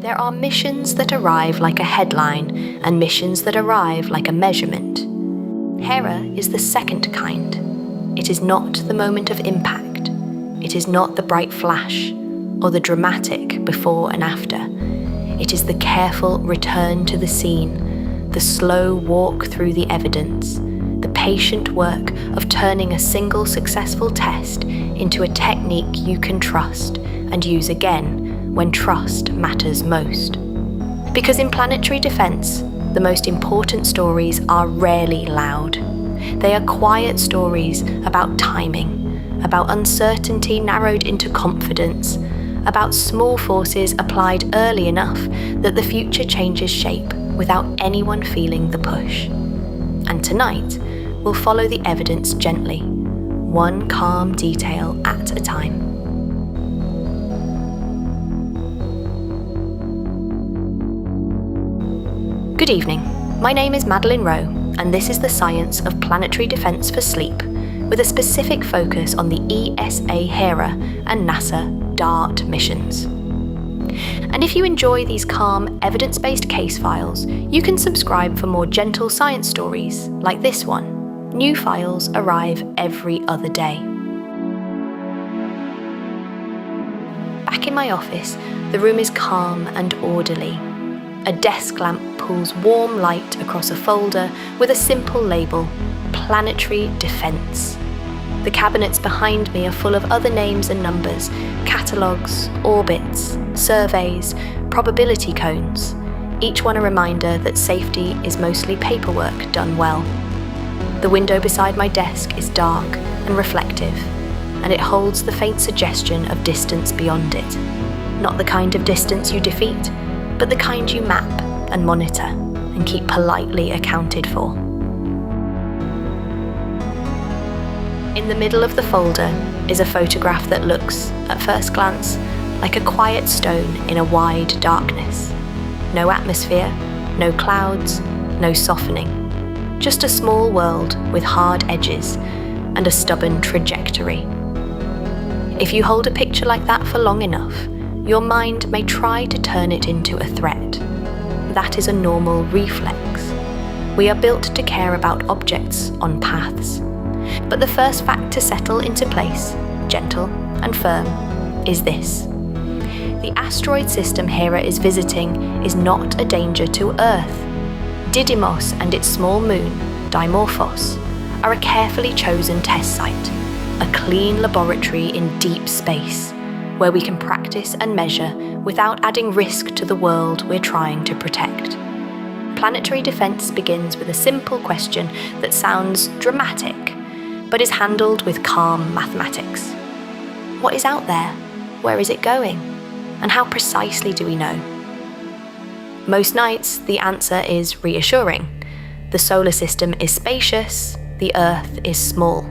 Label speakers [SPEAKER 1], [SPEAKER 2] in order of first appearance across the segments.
[SPEAKER 1] There are missions that arrive like a headline and missions that arrive like a measurement. Hera is the second kind. It is not the moment of impact. It is not the bright flash or the dramatic before and after. It is the careful return to the scene, the slow walk through the evidence, the patient work of turning a single successful test into a technique you can trust and use again when trust matters most. Because in planetary defense, the most important stories are rarely loud. They are quiet stories about timing, about uncertainty narrowed into confidence, about small forces applied early enough that the future changes shape without anyone feeling the push. And tonight, we'll follow the evidence gently, one calm detail at a time. Good evening, my name is Madeline Rowe, and this is the science of planetary defense for sleep, with a specific focus on the ESA Hera and NASA DART missions. And if you enjoy these calm, evidence-based case files, you can subscribe for more gentle science stories like this one. New files arrive every other day. Back in my office, the room is calm and orderly. A desk lamp pulls warm light across a folder with a simple label, Planetary Defense. The cabinets behind me are full of other names and numbers, catalogues, orbits, surveys, probability cones, each one a reminder that safety is mostly paperwork done well. The window beside my desk is dark and reflective, and it holds the faint suggestion of distance beyond it. Not the kind of distance you defeat, but the kind you map and monitor and keep politely accounted for. In the middle of the folder is a photograph that looks, at first glance, like a quiet stone in a wide darkness. No atmosphere, no clouds, no softening. Just a small world with hard edges and a stubborn trajectory. If you hold a picture like that for long enough, your mind may try to turn it into a threat. That is a normal reflex. We are built to care about objects on paths. But the first fact to settle into place, gentle and firm, is this. The asteroid system Hera is visiting is not a danger to Earth. Didymos and its small moon, Dimorphos, are a carefully chosen test site, a clean laboratory in deep space, where we can practice and measure without adding risk to the world we're trying to protect. Planetary defense begins with a simple question that sounds dramatic, but is handled with calm mathematics. What is out there? Where is it going? And how precisely do we know? Most nights, the answer is reassuring. The solar system is spacious, the Earth is small.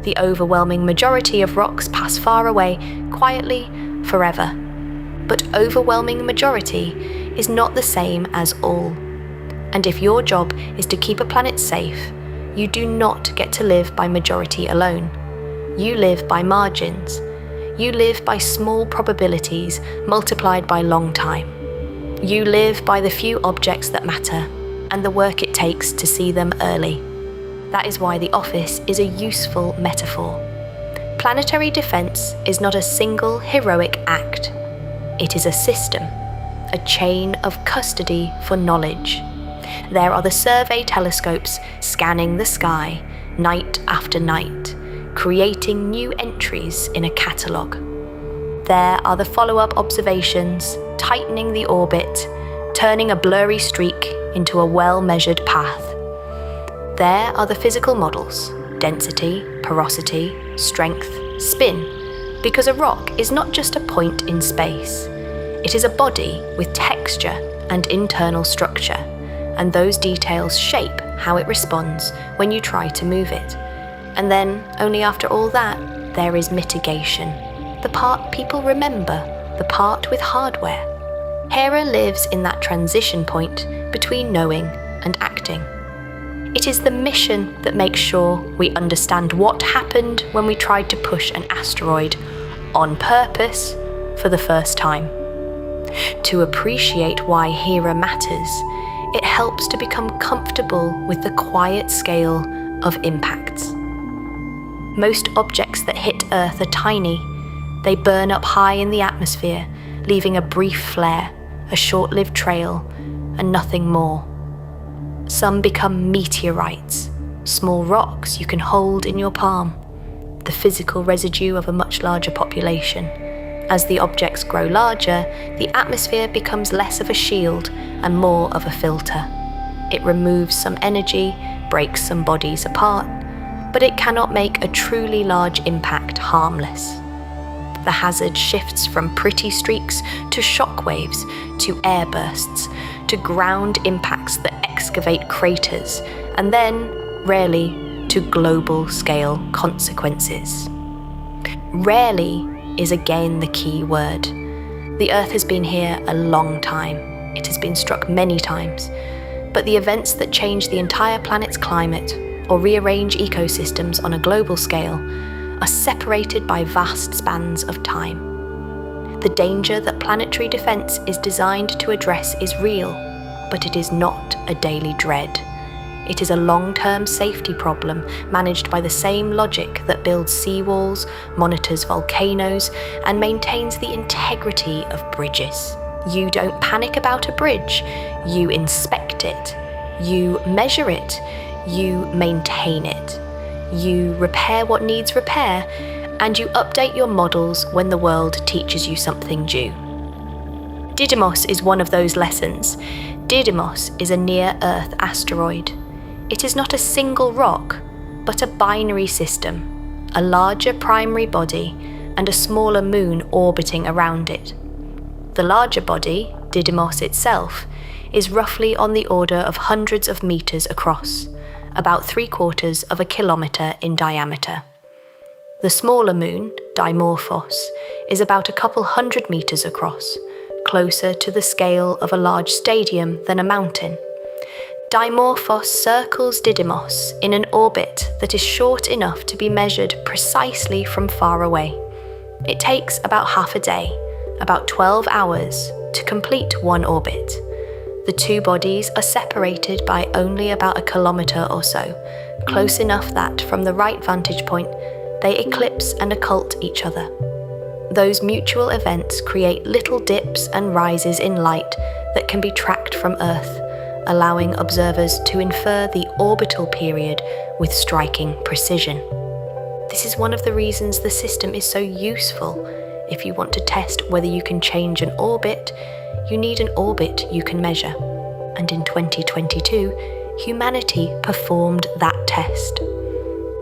[SPEAKER 1] The overwhelming majority of rocks pass far away, quietly, forever. But overwhelming majority is not the same as all. And if your job is to keep a planet safe, you do not get to live by majority alone. You live by margins. You live by small probabilities multiplied by long time. You live by the few objects that matter and the work it takes to see them early. That is why the office is a useful metaphor. Planetary defense is not a single heroic act. It is a system, a chain of custody for knowledge. There are the survey telescopes scanning the sky night after night, creating new entries in a catalogue. There are the follow-up observations, tightening the orbit, turning a blurry streak into a well-measured path. There are the physical models, density, porosity, strength, spin, because a rock is not just a point in space. It is a body with texture and internal structure, and those details shape how it responds when you try to move it. And then, only after all that, there is mitigation, the part people remember, the part with hardware. Hera lives in that transition point between knowing and acting. It is the mission that makes sure we understand what happened when we tried to push an asteroid on purpose for the first time. To appreciate why Hera matters, it helps to become comfortable with the quiet scale of impacts. Most objects that hit Earth are tiny. They burn up high in the atmosphere, leaving a brief flare, a short-lived trail, and nothing more. Some become meteorites, small rocks you can hold in your palm, the physical residue of a much larger population. As the objects grow larger, the atmosphere becomes less of a shield and more of a filter. It removes some energy, breaks some bodies apart, but it cannot make a truly large impact harmless. The hazard shifts from pretty streaks to shockwaves, to airbursts, to ground impacts that excavate craters, and then, rarely, to global-scale consequences. Rarely is again the key word. The Earth has been here a long time. It has been struck many times. But the events that change the entire planet's climate, or rearrange ecosystems on a global scale, are separated by vast spans of time. The danger that planetary defense is designed to address is real, but it is not a daily dread. It is a long-term safety problem managed by the same logic that builds seawalls, monitors volcanoes, and maintains the integrity of bridges. You don't panic about a bridge, you inspect it, you measure it, you maintain it. You repair what needs repair, and you update your models when the world teaches you something new. Didymos is one of those lessons. Didymos is a near-Earth asteroid. It is not a single rock, but a binary system, a larger primary body and a smaller moon orbiting around it. The larger body, Didymos itself, is roughly on the order of hundreds of meters across, about 3/4 of a kilometer in diameter. The smaller moon, Dimorphos, is about a couple hundred meters across, closer to the scale of a large stadium than a mountain. Dimorphos circles Didymos in an orbit that is short enough to be measured precisely from far away. It takes about half a day, about 12 hours, to complete one orbit. The two bodies are separated by only about a kilometer or so, close enough that, from the right vantage point, they eclipse and occult each other. Those mutual events create little dips and rises in light that can be tracked from Earth, allowing observers to infer the orbital period with striking precision. This is one of the reasons the system is so useful. If you want to test whether you can change an orbit, you need an orbit you can measure. And in 2022, humanity performed that test.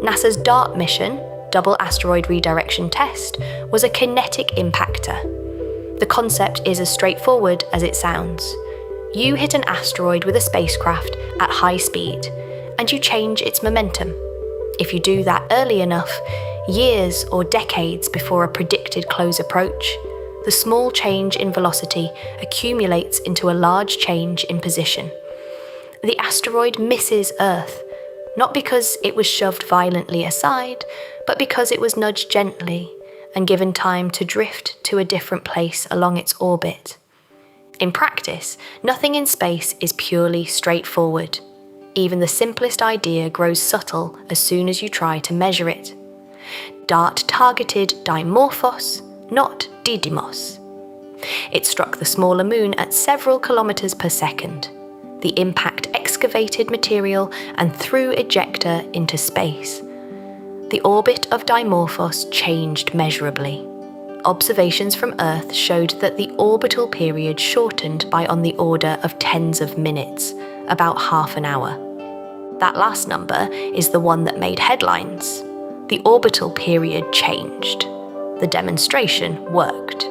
[SPEAKER 1] NASA's DART mission, Double Asteroid Redirection Test, was a kinetic impactor. The concept is as straightforward as it sounds. You hit an asteroid with a spacecraft at high speed, and you change its momentum. If you do that early enough, years or decades before a predicted close approach, the small change in velocity accumulates into a large change in position. The asteroid misses Earth, not because it was shoved violently aside, but because it was nudged gently and given time to drift to a different place along its orbit. In practice, nothing in space is purely straightforward. Even the simplest idea grows subtle as soon as you try to measure it. DART targeted Dimorphos, not Didymos. It struck the smaller moon at several kilometers per second. The impact excavated material and threw ejecta into space. The orbit of Dimorphos changed measurably. Observations from Earth showed that the orbital period shortened by on the order of tens of minutes, about half an hour. That last number is the one that made headlines. The orbital period changed. The demonstration worked.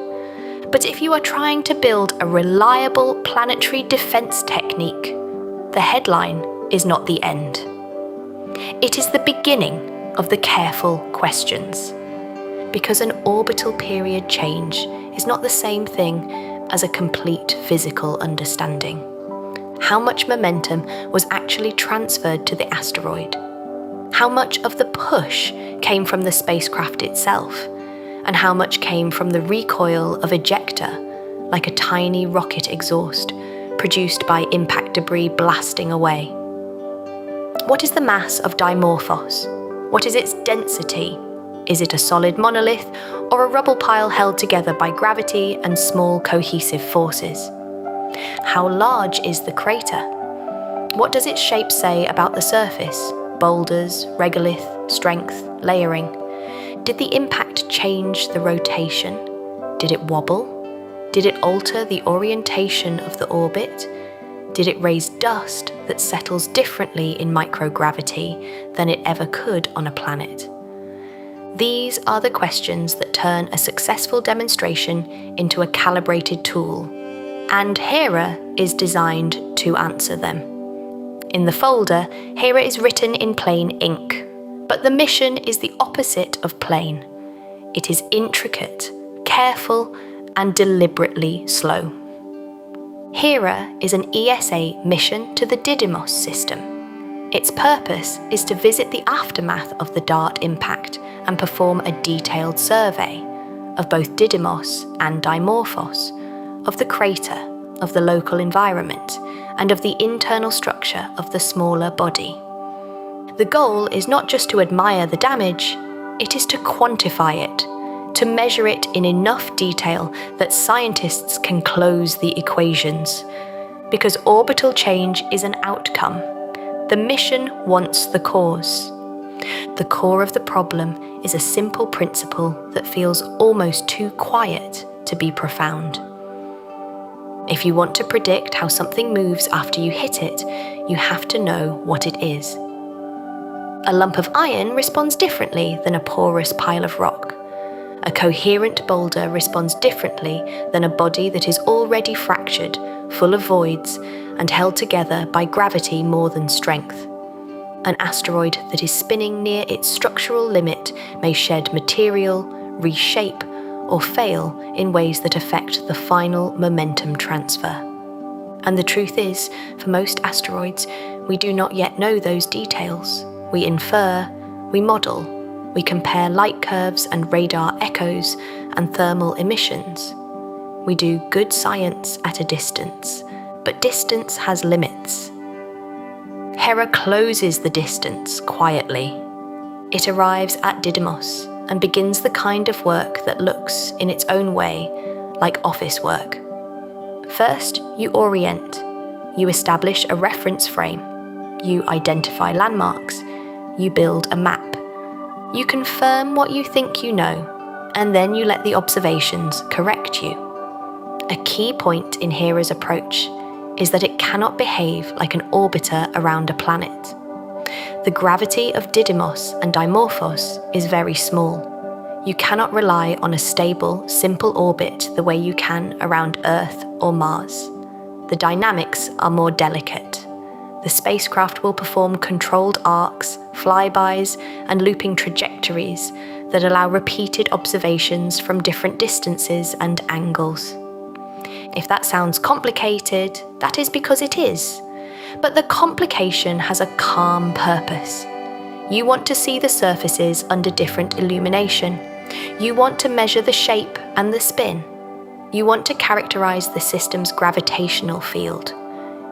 [SPEAKER 1] But if you are trying to build a reliable planetary defense technique, the headline is not the end. It is the beginning of the careful questions. Because an orbital period change is not the same thing as a complete physical understanding. How much momentum was actually transferred to the asteroid? How much of the push came from the spacecraft itself? And how much came from the recoil of ejecta, like a tiny rocket exhaust produced by impact debris blasting away. What is the mass of Dimorphos? What is its density? Is it a solid monolith or a rubble pile held together by gravity and small cohesive forces? How large is the crater? What does its shape say about the surface? Boulders, regolith, strength, layering. Did the impact change the rotation? Did it wobble? Did it alter the orientation of the orbit? Did it raise dust that settles differently in microgravity than it ever could on a planet? These are the questions that turn a successful demonstration into a calibrated tool, and Hera is designed to answer them. In the folder, Hera is written in plain ink, but the mission is the opposite of plain. It is intricate, careful, and deliberately slow. Hera is an ESA mission to the Didymos system. Its purpose is to visit the aftermath of the DART impact and perform a detailed survey of both Didymos and Dimorphos, of the crater, of the local environment, and of the internal structure of the smaller body. The goal is not just to admire the damage, it is to quantify it, to measure it in enough detail that scientists can close the equations. Because orbital change is an outcome, the mission wants the cause. The core of the problem is a simple principle that feels almost too quiet to be profound. If you want to predict how something moves after you hit it, you have to know what it is. A lump of iron responds differently than a porous pile of rock. A coherent boulder responds differently than a body that is already fractured, full of voids, and held together by gravity more than strength. An asteroid that is spinning near its structural limit may shed material, reshape, or fail in ways that affect the final momentum transfer. And the truth is, for most asteroids, we do not yet know those details. We infer, we model, we compare light curves and radar echoes and thermal emissions. We do good science at a distance, but distance has limits. Hera closes the distance quietly. It arrives at Didymos and begins the kind of work that looks, in its own way, like office work. First, you orient. You establish a reference frame. You identify landmarks. You build a map. You confirm what you think you know, and then you let the observations correct you. A key point in Hera's approach is that it cannot behave like an orbiter around a planet. The gravity of Didymos and Dimorphos is very small. You cannot rely on a stable, simple orbit the way you can around Earth or Mars. The dynamics are more delicate. The spacecraft will perform controlled arcs, flybys, and looping trajectories that allow repeated observations from different distances and angles. If that sounds complicated, that is because it is. But the complication has a calm purpose. You want to see the surfaces under different illumination. You want to measure the shape and the spin. You want to characterize the system's gravitational field.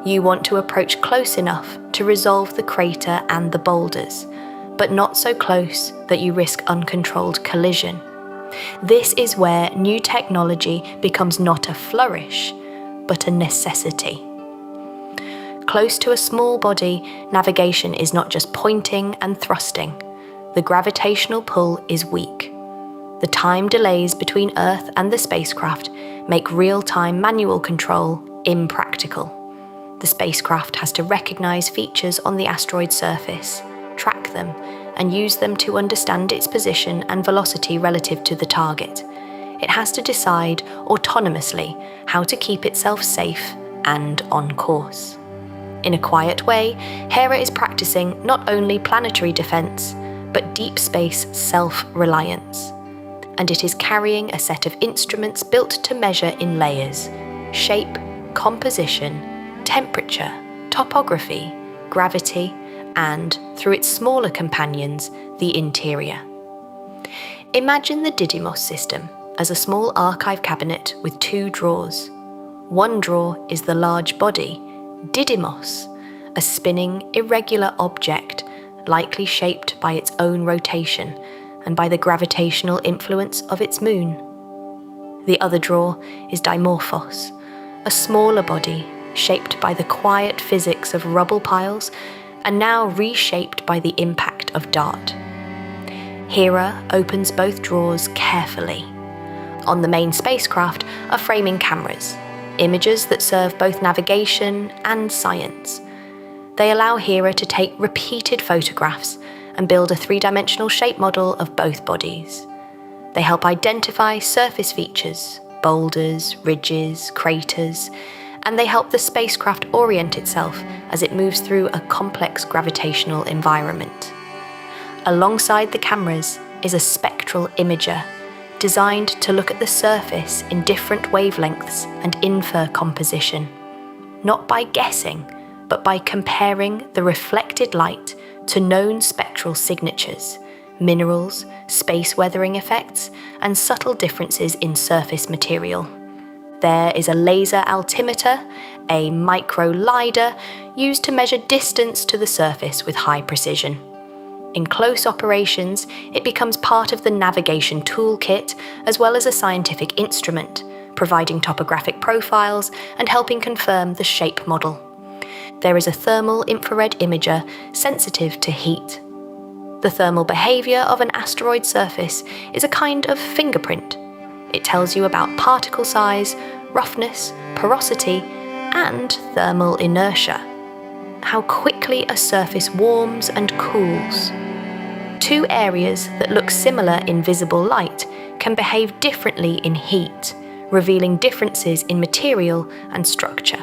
[SPEAKER 1] You want to approach close enough to resolve the crater and the boulders, but not so close that you risk uncontrolled collision. This is where new technology becomes not a flourish, but a necessity. Close to a small body, navigation is not just pointing and thrusting. The gravitational pull is weak. The time delays between Earth and the spacecraft make real-time manual control impractical. The spacecraft has to recognize features on the asteroid surface, track them, and use them to understand its position and velocity relative to the target. It has to decide autonomously how to keep itself safe and on course. In a quiet way, Hera is practicing not only planetary defense, but deep space self-reliance. And it is carrying a set of instruments built to measure in layers: shape, composition, temperature, topography, gravity, and, through its smaller companions, the interior. Imagine the Didymos system as a small archive cabinet with 2 drawers. One drawer is the large body, Didymos, a spinning, irregular object likely shaped by its own rotation and by the gravitational influence of its moon. The other drawer is Dimorphos, a smaller body shaped by the quiet physics of rubble piles and now reshaped by the impact of DART. Hera opens both drawers carefully. On the main spacecraft are framing cameras, images that serve both navigation and science. They allow Hera to take repeated photographs and build a 3-dimensional shape model of both bodies. They help identify surface features, boulders, ridges, craters, and they help the spacecraft orient itself as it moves through a complex gravitational environment. Alongside the cameras is a spectral imager, designed to look at the surface in different wavelengths and infer composition, not by guessing, but by comparing the reflected light to known spectral signatures, minerals, space weathering effects, and subtle differences in surface material. There is a laser altimeter, a micro lidar, used to measure distance to the surface with high precision. In close operations, it becomes part of the navigation toolkit as well as a scientific instrument, providing topographic profiles and helping confirm the shape model. There is a thermal infrared imager sensitive to heat. The thermal behavior of an asteroid surface is a kind of fingerprint. It tells you about particle size, roughness, porosity, and thermal inertia, how quickly a surface warms and cools. 2 areas that look similar in visible light can behave differently in heat, revealing differences in material and structure.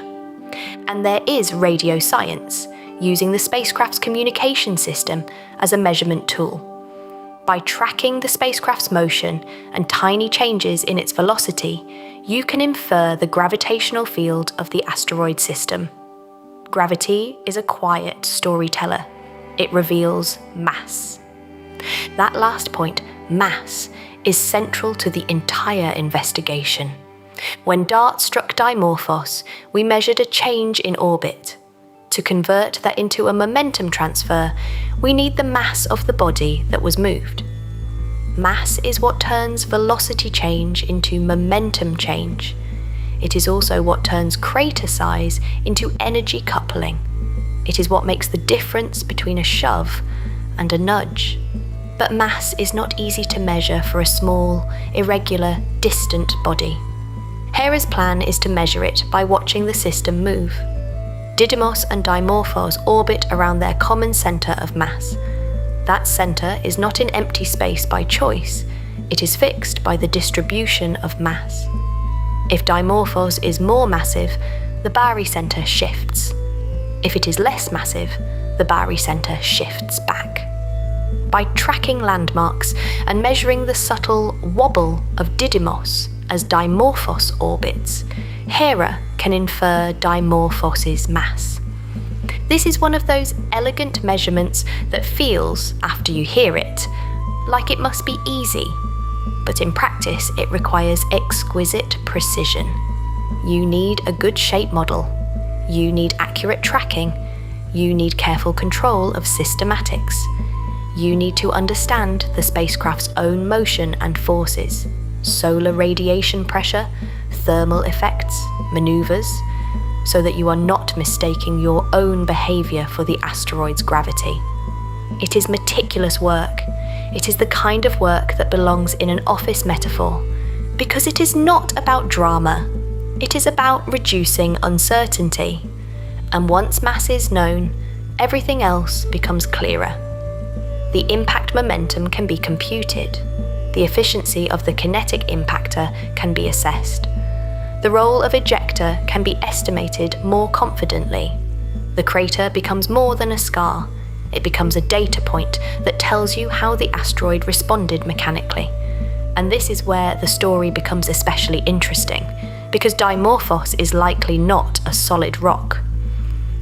[SPEAKER 1] And there is radio science, using the spacecraft's communication system as a measurement tool. By tracking the spacecraft's motion and tiny changes in its velocity, you can infer the gravitational field of the asteroid system. Gravity is a quiet storyteller. It reveals mass. That last point, mass, is central to the entire investigation. When DART struck Dimorphos, we measured a change in orbit. To convert that into a momentum transfer, we need the mass of the body that was moved. Mass is what turns velocity change into momentum change. It is also what turns crater size into energy coupling. It is what makes the difference between a shove and a nudge. But mass is not easy to measure for a small, irregular, distant body. Hera's plan is to measure it by watching the system move. Didymos and Dimorphos orbit around their common centre of mass. That centre is not in empty space by choice, it is fixed by the distribution of mass. If Dimorphos is more massive, the barycenter shifts. If it is less massive, the barycenter shifts back. By tracking landmarks and measuring the subtle wobble of Didymos as Dimorphos orbits, Hera can infer Dimorphos's mass. This is one of those elegant measurements that feels, after you hear it, like it must be easy. But in practice, it requires exquisite precision. You need a good shape model. You need accurate tracking. You need careful control of systematics. You need to understand the spacecraft's own motion and forces, solar radiation pressure, thermal effects, maneuvers, so that you are not mistaking your own behavior for the asteroid's gravity. It is meticulous work. It is the kind of work that belongs in an office metaphor, because it is not about drama. It is about reducing uncertainty. And once mass is known, everything else becomes clearer. The impact momentum can be computed. The efficiency of the kinetic impactor can be assessed. The role of ejecta can be estimated more confidently. The crater becomes more than a scar. It becomes a data point that tells you how the asteroid responded mechanically. And this is where the story becomes especially interesting, because Dimorphos is likely not a solid rock.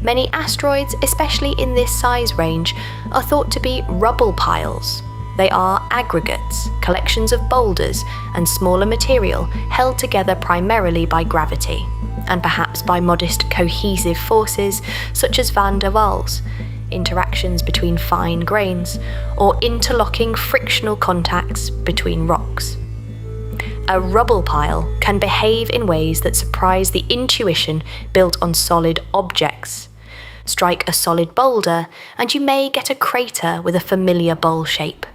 [SPEAKER 1] Many asteroids, especially in this size range, are thought to be rubble piles, They are aggregates, collections of boulders and smaller material held together primarily by gravity, and perhaps by modest cohesive forces such as van der Waals, interactions between fine grains, or interlocking frictional contacts between rocks. A rubble pile can behave in ways that surprise the intuition built on solid objects. Strike a solid boulder, and you may get a crater with a familiar bowl shape,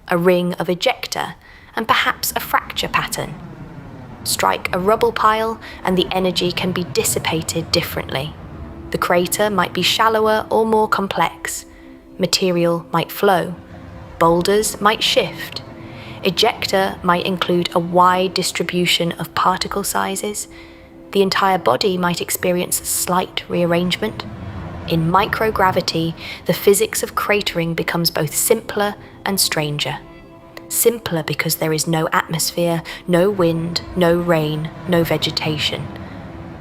[SPEAKER 1] a ring of ejecta, and perhaps a fracture pattern. Strike a rubble pile, and the energy can be dissipated differently. The crater might be shallower or more complex. Material might flow. Boulders might shift. Ejecta might include a wide distribution of particle sizes. The entire body might experience slight rearrangement. In microgravity, the physics of cratering becomes both simpler and stranger. Simpler because there is no atmosphere, no wind, no rain, no vegetation.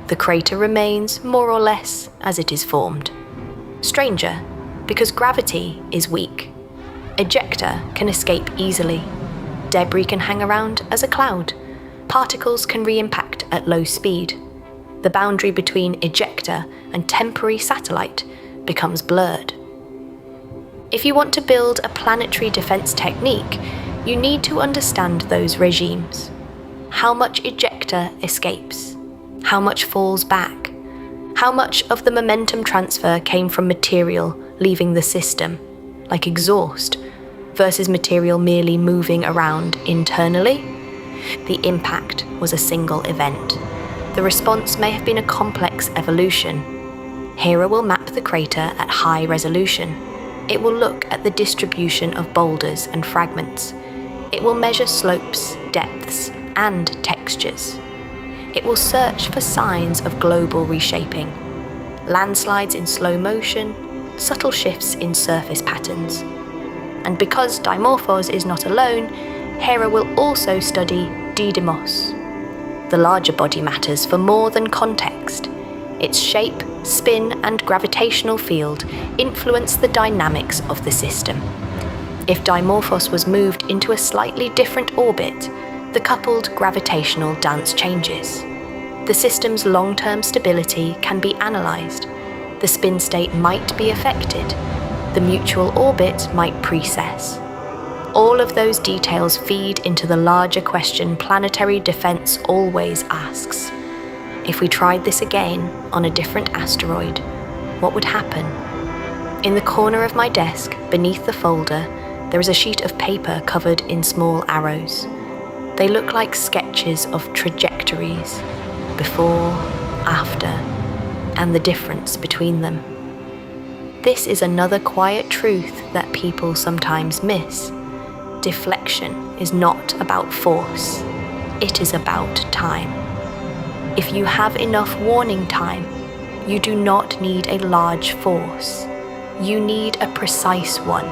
[SPEAKER 1] The crater remains more or less as it is formed. Stranger because gravity is weak. Ejecta can escape easily. Debris can hang around as a cloud. Particles can re-impact at low speed. The boundary between ejecta and temporary satellite becomes blurred. If you want to build a planetary defense technique, you need to understand those regimes. How much ejecta escapes? How much falls back? How much of the momentum transfer came from material leaving the system, like exhaust, versus material merely moving around internally? The impact was a single event. The response may have been a complex evolution. Hera will map the crater at high resolution. It will look at the distribution of boulders and fragments. It will measure slopes, depths, and textures. It will search for signs of global reshaping. Landslides in slow motion, subtle shifts in surface patterns. And because Dimorphos is not alone, Hera will also study Didymos. The larger body matters for more than context. Its shape, spin, and gravitational field influence the dynamics of the system. If Dimorphos was moved into a slightly different orbit, the coupled gravitational dance changes. The system's long-term stability can be analysed. The spin state might be affected. The mutual orbit might precess. All of those details feed into the larger question planetary defense always asks. If we tried this again on a different asteroid, what would happen? In the corner of my desk, beneath the folder, there is a sheet of paper covered in small arrows. They look like sketches of trajectories, before, after, and the difference between them. This is another quiet truth that people sometimes miss. Deflection is not about force. It is about time. If you have enough warning time, you do not need a large force. You need a precise one.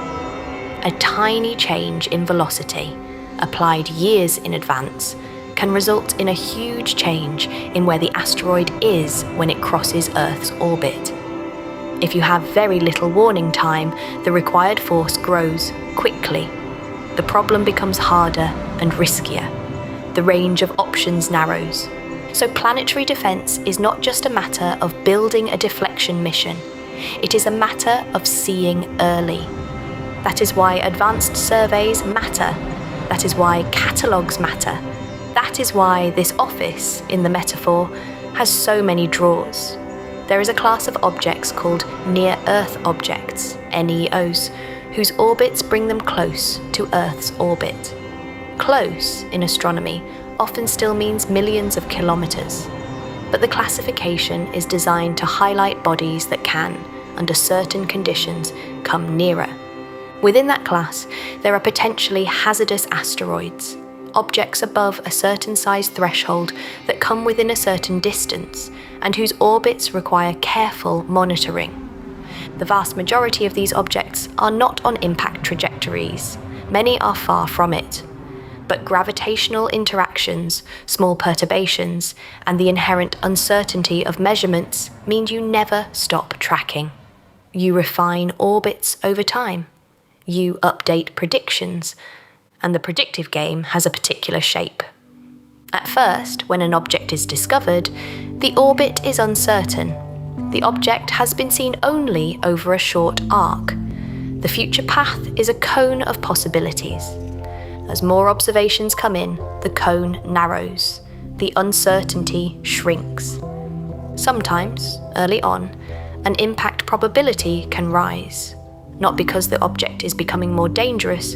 [SPEAKER 1] A tiny change in velocity, applied years in advance, can result in a huge change in where the asteroid is when it crosses Earth's orbit. If you have very little warning time, the required force grows quickly. The problem becomes harder and riskier. The range of options narrows. So planetary defense is not just a matter of building a deflection mission. It is a matter of seeing early. That is why advanced surveys matter. That is why catalogues matter. That is why this office, in the metaphor, has so many drawers. There is a class of objects called near-Earth objects, NEOs, whose orbits bring them close to Earth's orbit. Close, in astronomy, often still means millions of kilometers. But the classification is designed to highlight bodies that can, under certain conditions, come nearer. Within that class, there are potentially hazardous asteroids, objects above a certain size threshold that come within a certain distance and whose orbits require careful monitoring. The vast majority of these objects are not on impact trajectories. Many are far from it. But gravitational interactions, small perturbations, and the inherent uncertainty of measurements mean you never stop tracking. You refine orbits over time. You update predictions, and the predictive game has a particular shape. At first, when an object is discovered, the orbit is uncertain. The object has been seen only over a short arc. The future path is a cone of possibilities. As more observations come in, the cone narrows. The uncertainty shrinks. Sometimes, early on, an impact probability can rise, not because the object is becoming more dangerous,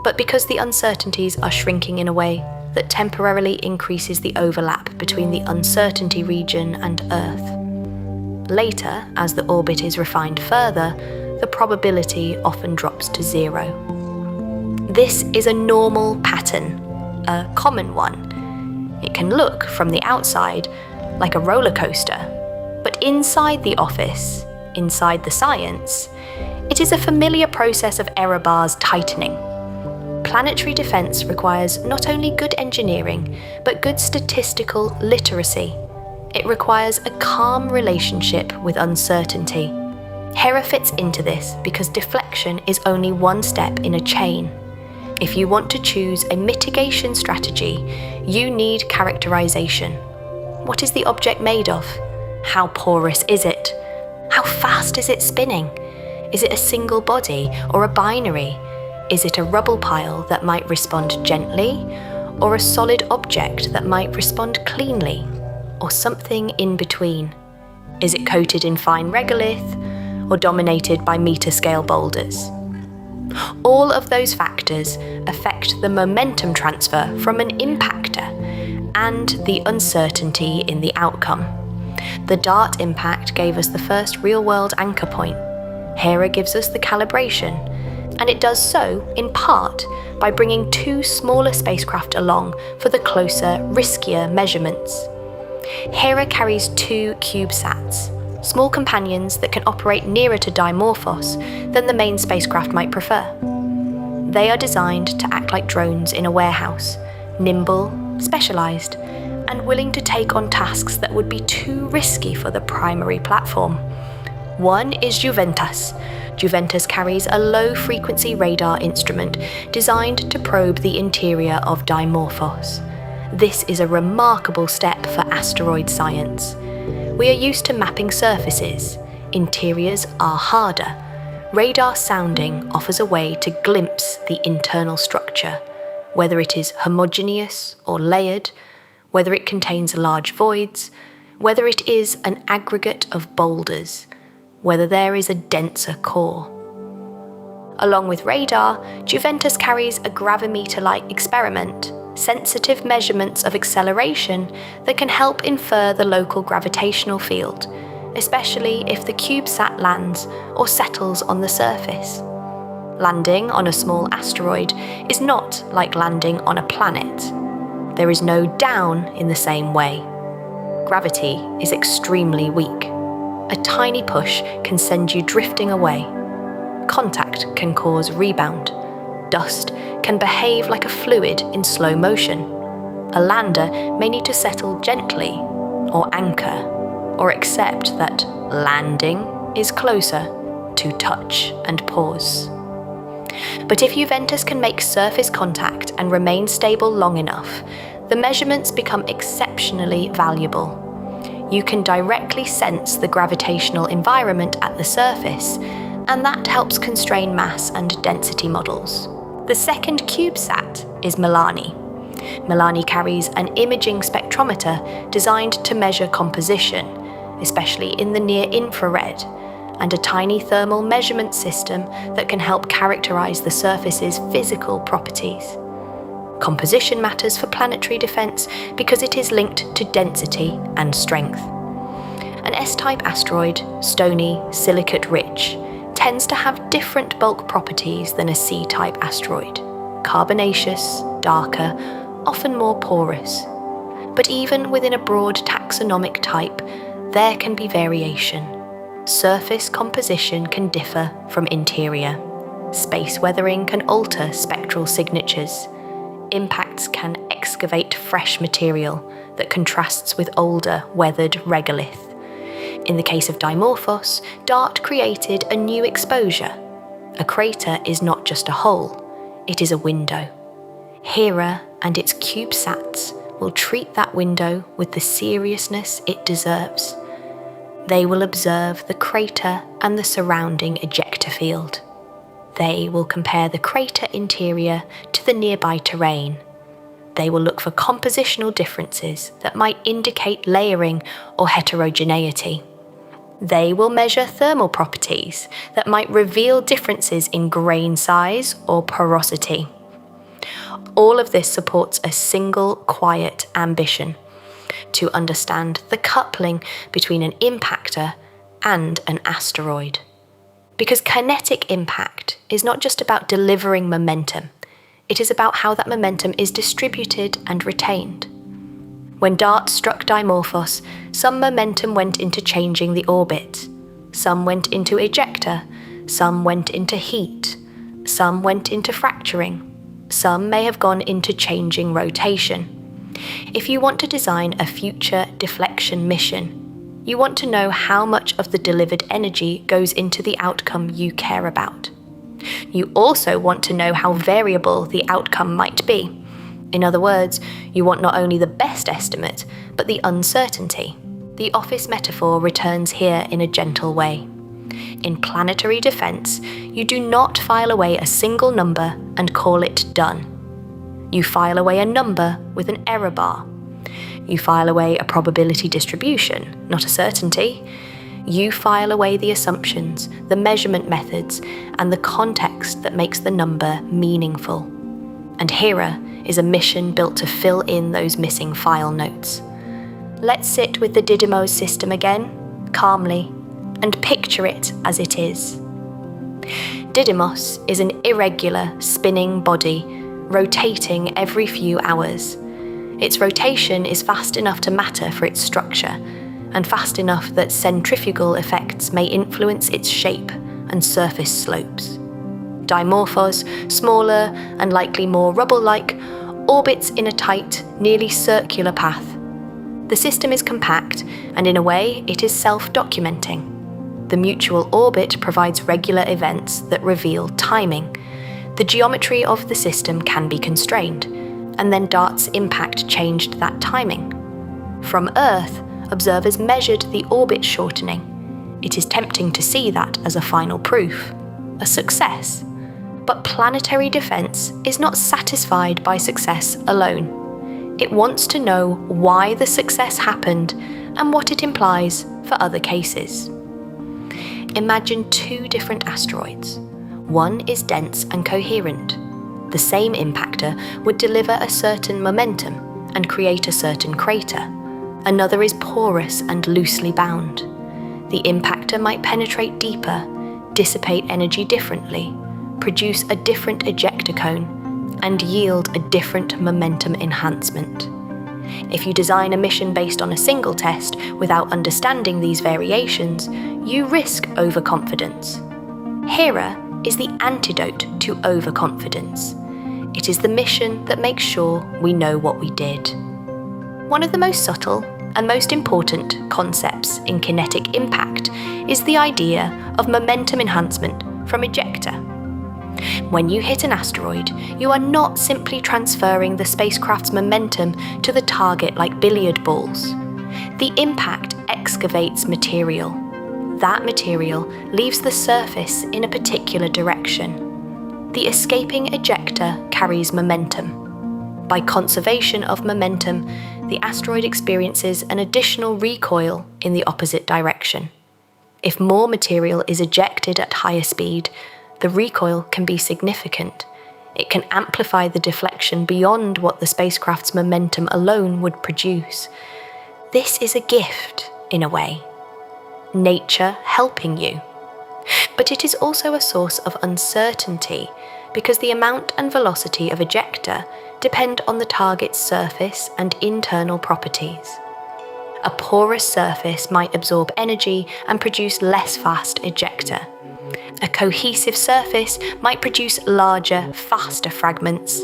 [SPEAKER 1] but because the uncertainties are shrinking in a way that temporarily increases the overlap between the uncertainty region and Earth. Later, as the orbit is refined further, the probability often drops to zero. This is a normal pattern, a common one. It can look, from the outside, like a roller coaster, but inside the office, inside the science, it is a familiar process of error bars tightening. Planetary defense requires not only good engineering, but good statistical literacy. It requires a calm relationship with uncertainty. Hera fits into this because deflection is only one step in a chain. If you want to choose a mitigation strategy, you need characterization. What is the object made of? How porous is it? How fast is it spinning? Is it a single body or a binary? Is it a rubble pile that might respond gently, or a solid object that might respond cleanly, or something in between? Is it coated in fine regolith, or dominated by meter-scale boulders? All of those factors affect the momentum transfer from an impactor and the uncertainty in the outcome. The DART impact gave us the first real-world anchor point. Hera gives us the calibration, and it does so, in part, by bringing two smaller spacecraft along for the closer, riskier measurements. Hera carries two CubeSats, small companions that can operate nearer to Dimorphos than the main spacecraft might prefer. They are designed to act like drones in a warehouse, nimble, specialized, and willing to take on tasks that would be too risky for the primary platform. One is Juventas. Juventas carries a low-frequency radar instrument designed to probe the interior of Dimorphos. This is a remarkable step for asteroid science. We are used to mapping surfaces. Interiors are harder. Radar sounding offers a way to glimpse the internal structure, whether it is homogeneous or layered, whether it contains large voids, whether it is an aggregate of boulders, whether there is a denser core. Along with radar, Juventas carries a gravimeter-like experiment, sensitive measurements of acceleration that can help infer the local gravitational field, especially if the CubeSat lands or settles on the surface. Landing on a small asteroid is not like landing on a planet. There is no down in the same way. Gravity is extremely weak. A tiny push can send you drifting away. Contact can cause rebound. Dust can behave like a fluid in slow motion. A lander may need to settle gently, or anchor, or accept that landing is closer to touch and pause. But if Juventas can make surface contact and remain stable long enough, the measurements become exceptionally valuable. You can directly sense the gravitational environment at the surface, and that helps constrain mass and density models. The second CubeSat is Milani. Milani carries an imaging spectrometer designed to measure composition, especially in the near-infrared, and a tiny thermal measurement system that can help characterize the surface's physical properties. Composition matters for planetary defense because it is linked to density and strength. An S-type asteroid, stony, silicate-rich, tends to have different bulk properties than a C-type asteroid. Carbonaceous, darker, often more porous. But even within a broad taxonomic type, there can be variation. Surface composition can differ from interior. Space weathering can alter spectral signatures. Impacts can excavate fresh material that contrasts with older, weathered regolith. In the case of Dimorphos, DART created a new exposure. A crater is not just a hole, it is a window. Hera and its CubeSats will treat that window with the seriousness it deserves. They will observe the crater and the surrounding ejecta field. They will compare the crater interior to the nearby terrain. They will look for compositional differences that might indicate layering or heterogeneity. They will measure thermal properties that might reveal differences in grain size or porosity. All of this supports a single quiet ambition: to understand the coupling between an impactor and an asteroid. Because kinetic impact is not just about delivering momentum, it is about how that momentum is distributed and retained. When darts struck Dimorphos, some momentum went into changing the orbit. Some went into ejecta, some went into heat, some went into fracturing, some may have gone into changing rotation. If you want to design a future deflection mission, you want to know how much of the delivered energy goes into the outcome you care about. You also want to know how variable the outcome might be. In other words, you want not only the best estimate, but the uncertainty. The office metaphor returns here in a gentle way. In planetary defense, you do not file away a single number and call it done. You file away a number with an error bar. You file away a probability distribution, not a certainty. You file away the assumptions, the measurement methods, and the context that makes the number meaningful. And Hera is a mission built to fill in those missing file notes. Let's sit with the Didymos system again, calmly, and picture it as it is. Didymos is an irregular, spinning body, rotating every few hours. Its rotation is fast enough to matter for its structure, and fast enough that centrifugal effects may influence its shape and surface slopes. Dimorphos, smaller and likely more rubble-like, orbits in a tight, nearly circular path. The system is compact, and in a way, it is self-documenting. The mutual orbit provides regular events that reveal timing. The geometry of the system can be constrained, and then DART's impact changed that timing. From Earth, observers measured the orbit shortening. It is tempting to see that as a final proof, a success. But planetary defense is not satisfied by success alone. It wants to know why the success happened and what it implies for other cases. Imagine two different asteroids. One is dense and coherent. The same impactor would deliver a certain momentum and create a certain crater. Another is porous and loosely bound. The impactor might penetrate deeper, dissipate energy differently, produce a different ejecta cone, and yield a different momentum enhancement. If you design a mission based on a single test without understanding these variations, you risk overconfidence. Hera is the antidote to overconfidence. It is the mission that makes sure we know what we did. One of the most subtle and most important concepts in kinetic impact is the idea of momentum enhancement from ejecta. When you hit an asteroid, you are not simply transferring the spacecraft's momentum to the target like billiard balls. The impact excavates material. That material leaves the surface in a particular direction. The escaping ejecta carries momentum. By conservation of momentum, the asteroid experiences an additional recoil in the opposite direction. If more material is ejected at higher speed, the recoil can be significant. It can amplify the deflection beyond what the spacecraft's momentum alone would produce. This is a gift, in a way. Nature helping you. But it is also a source of uncertainty, because the amount and velocity of ejecta depend on the target's surface and internal properties. A porous surface might absorb energy and produce less fast ejecta. A cohesive surface might produce larger, faster fragments.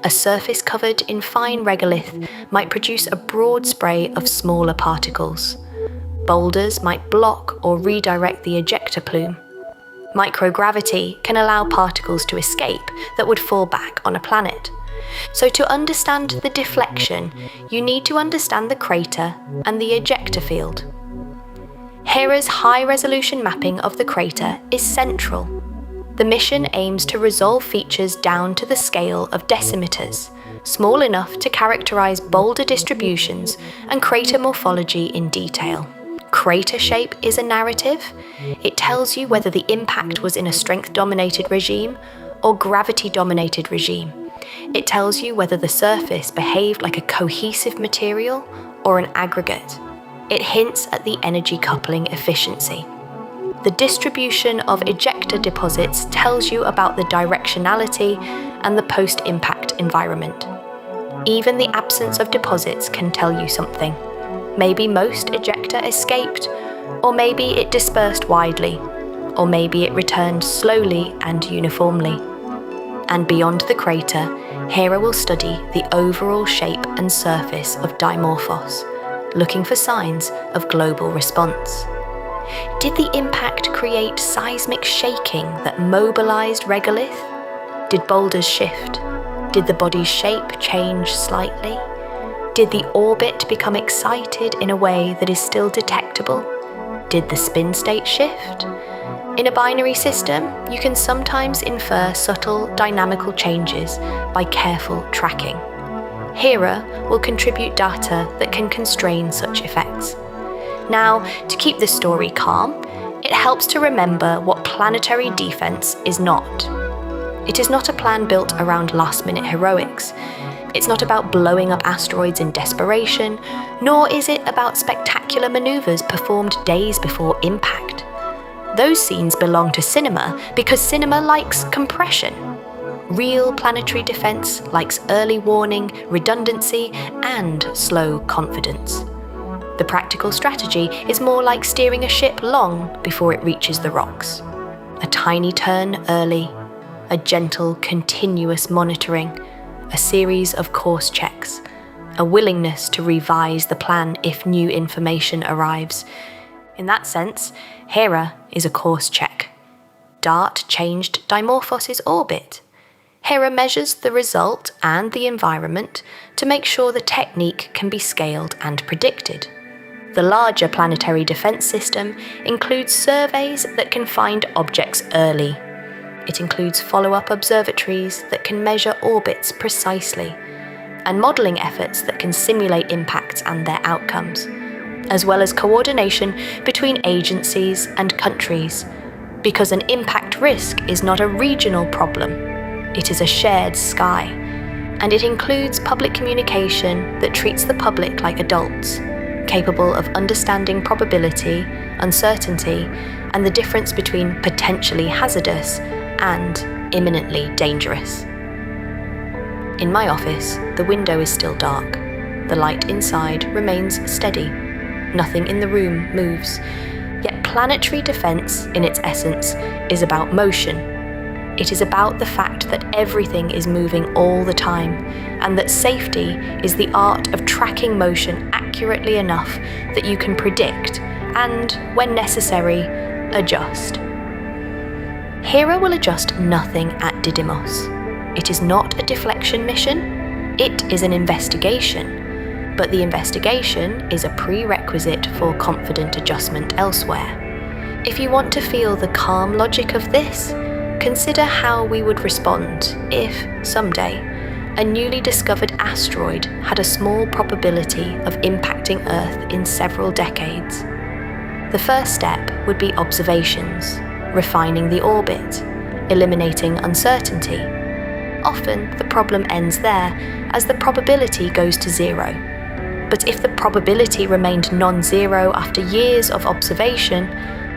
[SPEAKER 1] A surface covered in fine regolith might produce a broad spray of smaller particles. Boulders might block or redirect the ejecta plume. Microgravity can allow particles to escape that would fall back on a planet. So to understand the deflection, you need to understand the crater and the ejecta field. Hera's high-resolution mapping of the crater is central. The mission aims to resolve features down to the scale of decimeters, small enough to characterize boulder distributions and crater morphology in detail. Crater shape is a narrative. It tells you whether the impact was in a strength-dominated regime or gravity-dominated regime. It tells you whether the surface behaved like a cohesive material or an aggregate. It hints at the energy coupling efficiency. The distribution of ejecta deposits tells you about the directionality and the post-impact environment. Even the absence of deposits can tell you something. Maybe most ejecta escaped, or maybe it dispersed widely, or maybe it returned slowly and uniformly. And beyond the crater, Hera will study the overall shape and surface of Dimorphos, looking for signs of global response. Did the impact create seismic shaking that mobilized regolith? Did boulders shift? Did the body's shape change slightly? Did the orbit become excited in a way that is still detectable? Did the spin state shift? In a binary system, you can sometimes infer subtle dynamical changes by careful tracking. Hera will contribute data that can constrain such effects. Now, to keep the story calm, it helps to remember what planetary defense is not. It is not a plan built around last-minute heroics. It's not about blowing up asteroids in desperation, nor is it about spectacular maneuvers performed days before impact. Those scenes belong to cinema because cinema likes compression. Real planetary defense likes early warning, redundancy, and slow confidence. The practical strategy is more like steering a ship long before it reaches the rocks. A tiny turn early, a gentle, continuous monitoring, a series of course checks, a willingness to revise the plan if new information arrives. In that sense, Hera is a course check. DART changed Dimorphos' orbit. Hera measures the result and the environment to make sure the technique can be scaled and predicted. The larger planetary defense system includes surveys that can find objects early. It includes follow-up observatories that can measure orbits precisely, and modelling efforts that can simulate impacts and their outcomes, as well as coordination between agencies and countries, because an impact risk is not a regional problem, it is a shared sky, and it includes public communication that treats the public like adults, capable of understanding probability, uncertainty, and the difference between potentially hazardous and imminently dangerous. In my office, the window is still dark. The light inside remains steady. Nothing in the room moves. Yet planetary defense, in its essence, is about motion. It is about the fact that everything is moving all the time, and that safety is the art of tracking motion accurately enough that you can predict and, when necessary, adjust. Hera will adjust nothing at Didymos. It is not a deflection mission, it is an investigation, but the investigation is a prerequisite for confident adjustment elsewhere. If you want to feel the calm logic of this, consider how we would respond if, someday, a newly discovered asteroid had a small probability of impacting Earth in several decades. The first step would be observations, refining the orbit, eliminating uncertainty. Often, the problem ends there, as the probability goes to zero. But if the probability remained non-zero after years of observation,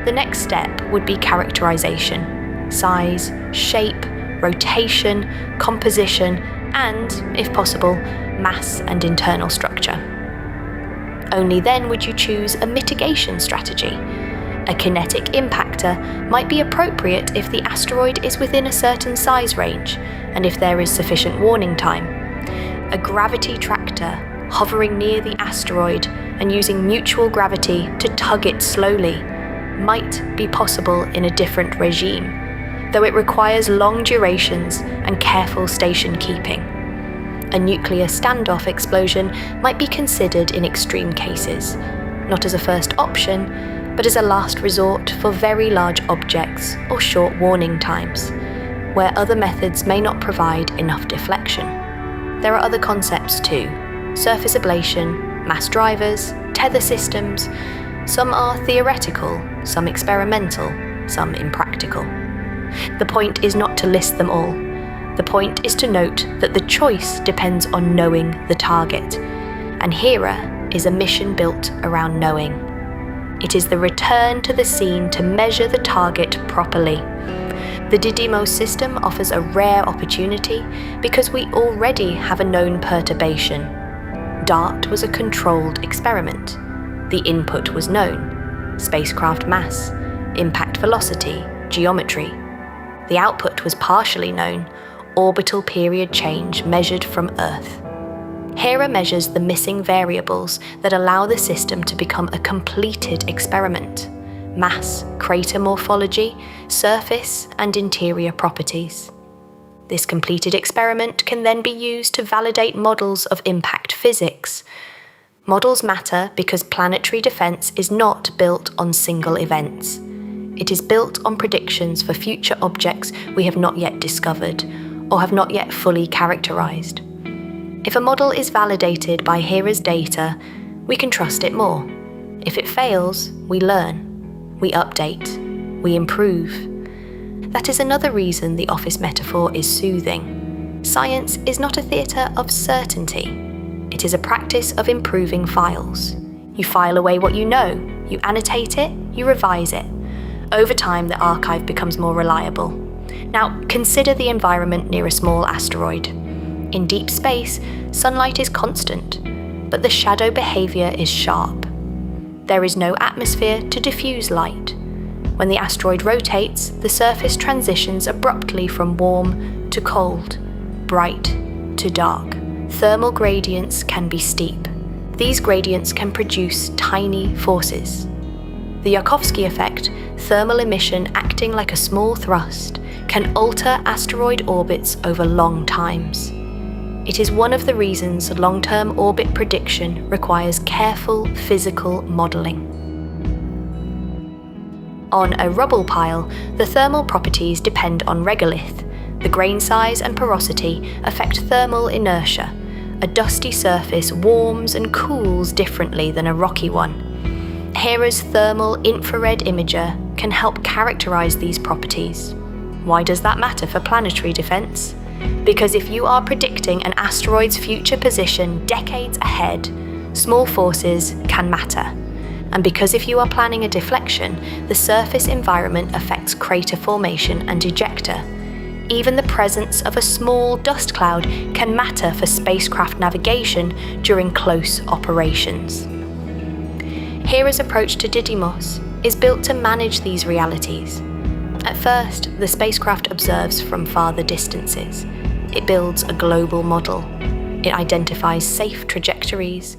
[SPEAKER 1] the next step would be characterization, size, shape, rotation, composition, and, if possible, mass and internal structure. Only then would you choose a mitigation strategy. A kinetic impactor might be appropriate if the asteroid is within a certain size range and if there is sufficient warning time. A gravity tractor hovering near the asteroid and using mutual gravity to tug it slowly might be possible in a different regime, though it requires long durations and careful station keeping. A nuclear standoff explosion might be considered in extreme cases, not as a first option, but as a last resort for very large objects or short warning times, where other methods may not provide enough deflection. There are other concepts too: surface ablation, mass drivers, tether systems. Some are theoretical, some experimental, some impractical. The point is not to list them all. The point is to note that the choice depends on knowing the target, and Hera is a mission built around knowing. It is the return to the scene to measure the target properly. The Didymos system offers a rare opportunity because we already have a known perturbation. DART was a controlled experiment. The input was known: spacecraft mass, impact velocity, geometry. The output was partially known: orbital period change measured from Earth. Hera measures the missing variables that allow the system to become a completed experiment: mass, crater morphology, surface, and interior properties. This completed experiment can then be used to validate models of impact physics. Models matter because planetary defense is not built on single events. It is built on predictions for future objects we have not yet discovered or have not yet fully characterized. If a model is validated by Hera's data, we can trust it more. If it fails, we learn, we update, we improve. That is another reason the office metaphor is soothing. Science is not a theatre of certainty. It is a practice of improving files. You file away what you know, you annotate it, you revise it. Over time, the archive becomes more reliable. Now, consider the environment near a small asteroid. In deep space, sunlight is constant, but the shadow behaviour is sharp. There is no atmosphere to diffuse light. When the asteroid rotates, the surface transitions abruptly from warm to cold, bright to dark. Thermal gradients can be steep. These gradients can produce tiny forces. The Yarkovsky effect, thermal emission acting like a small thrust, can alter asteroid orbits over long times. It is one of the reasons long-term orbit prediction requires careful physical modelling. On a rubble pile, the thermal properties depend on regolith. The grain size and porosity affect thermal inertia. A dusty surface warms and cools differently than a rocky one. Hera's thermal infrared imager can help characterize these properties. Why does that matter for planetary defense? Because if you are predicting an asteroid's future position decades ahead, small forces can matter. And because if you are planning a deflection, the surface environment affects crater formation and ejecta. Even the presence of a small dust cloud can matter for spacecraft navigation during close operations. Hera's approach to Didymos is built to manage these realities. At first, the spacecraft observes from farther distances. It builds a global model. It identifies safe trajectories.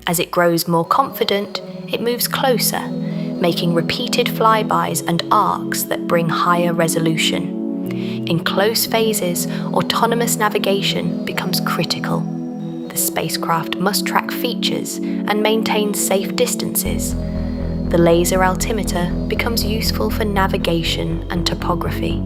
[SPEAKER 1] As it grows more confident, it moves closer, making repeated flybys and arcs that bring higher resolution. In close phases, autonomous navigation becomes critical. The spacecraft must track features and maintain safe distances. The laser altimeter becomes useful for navigation and topography.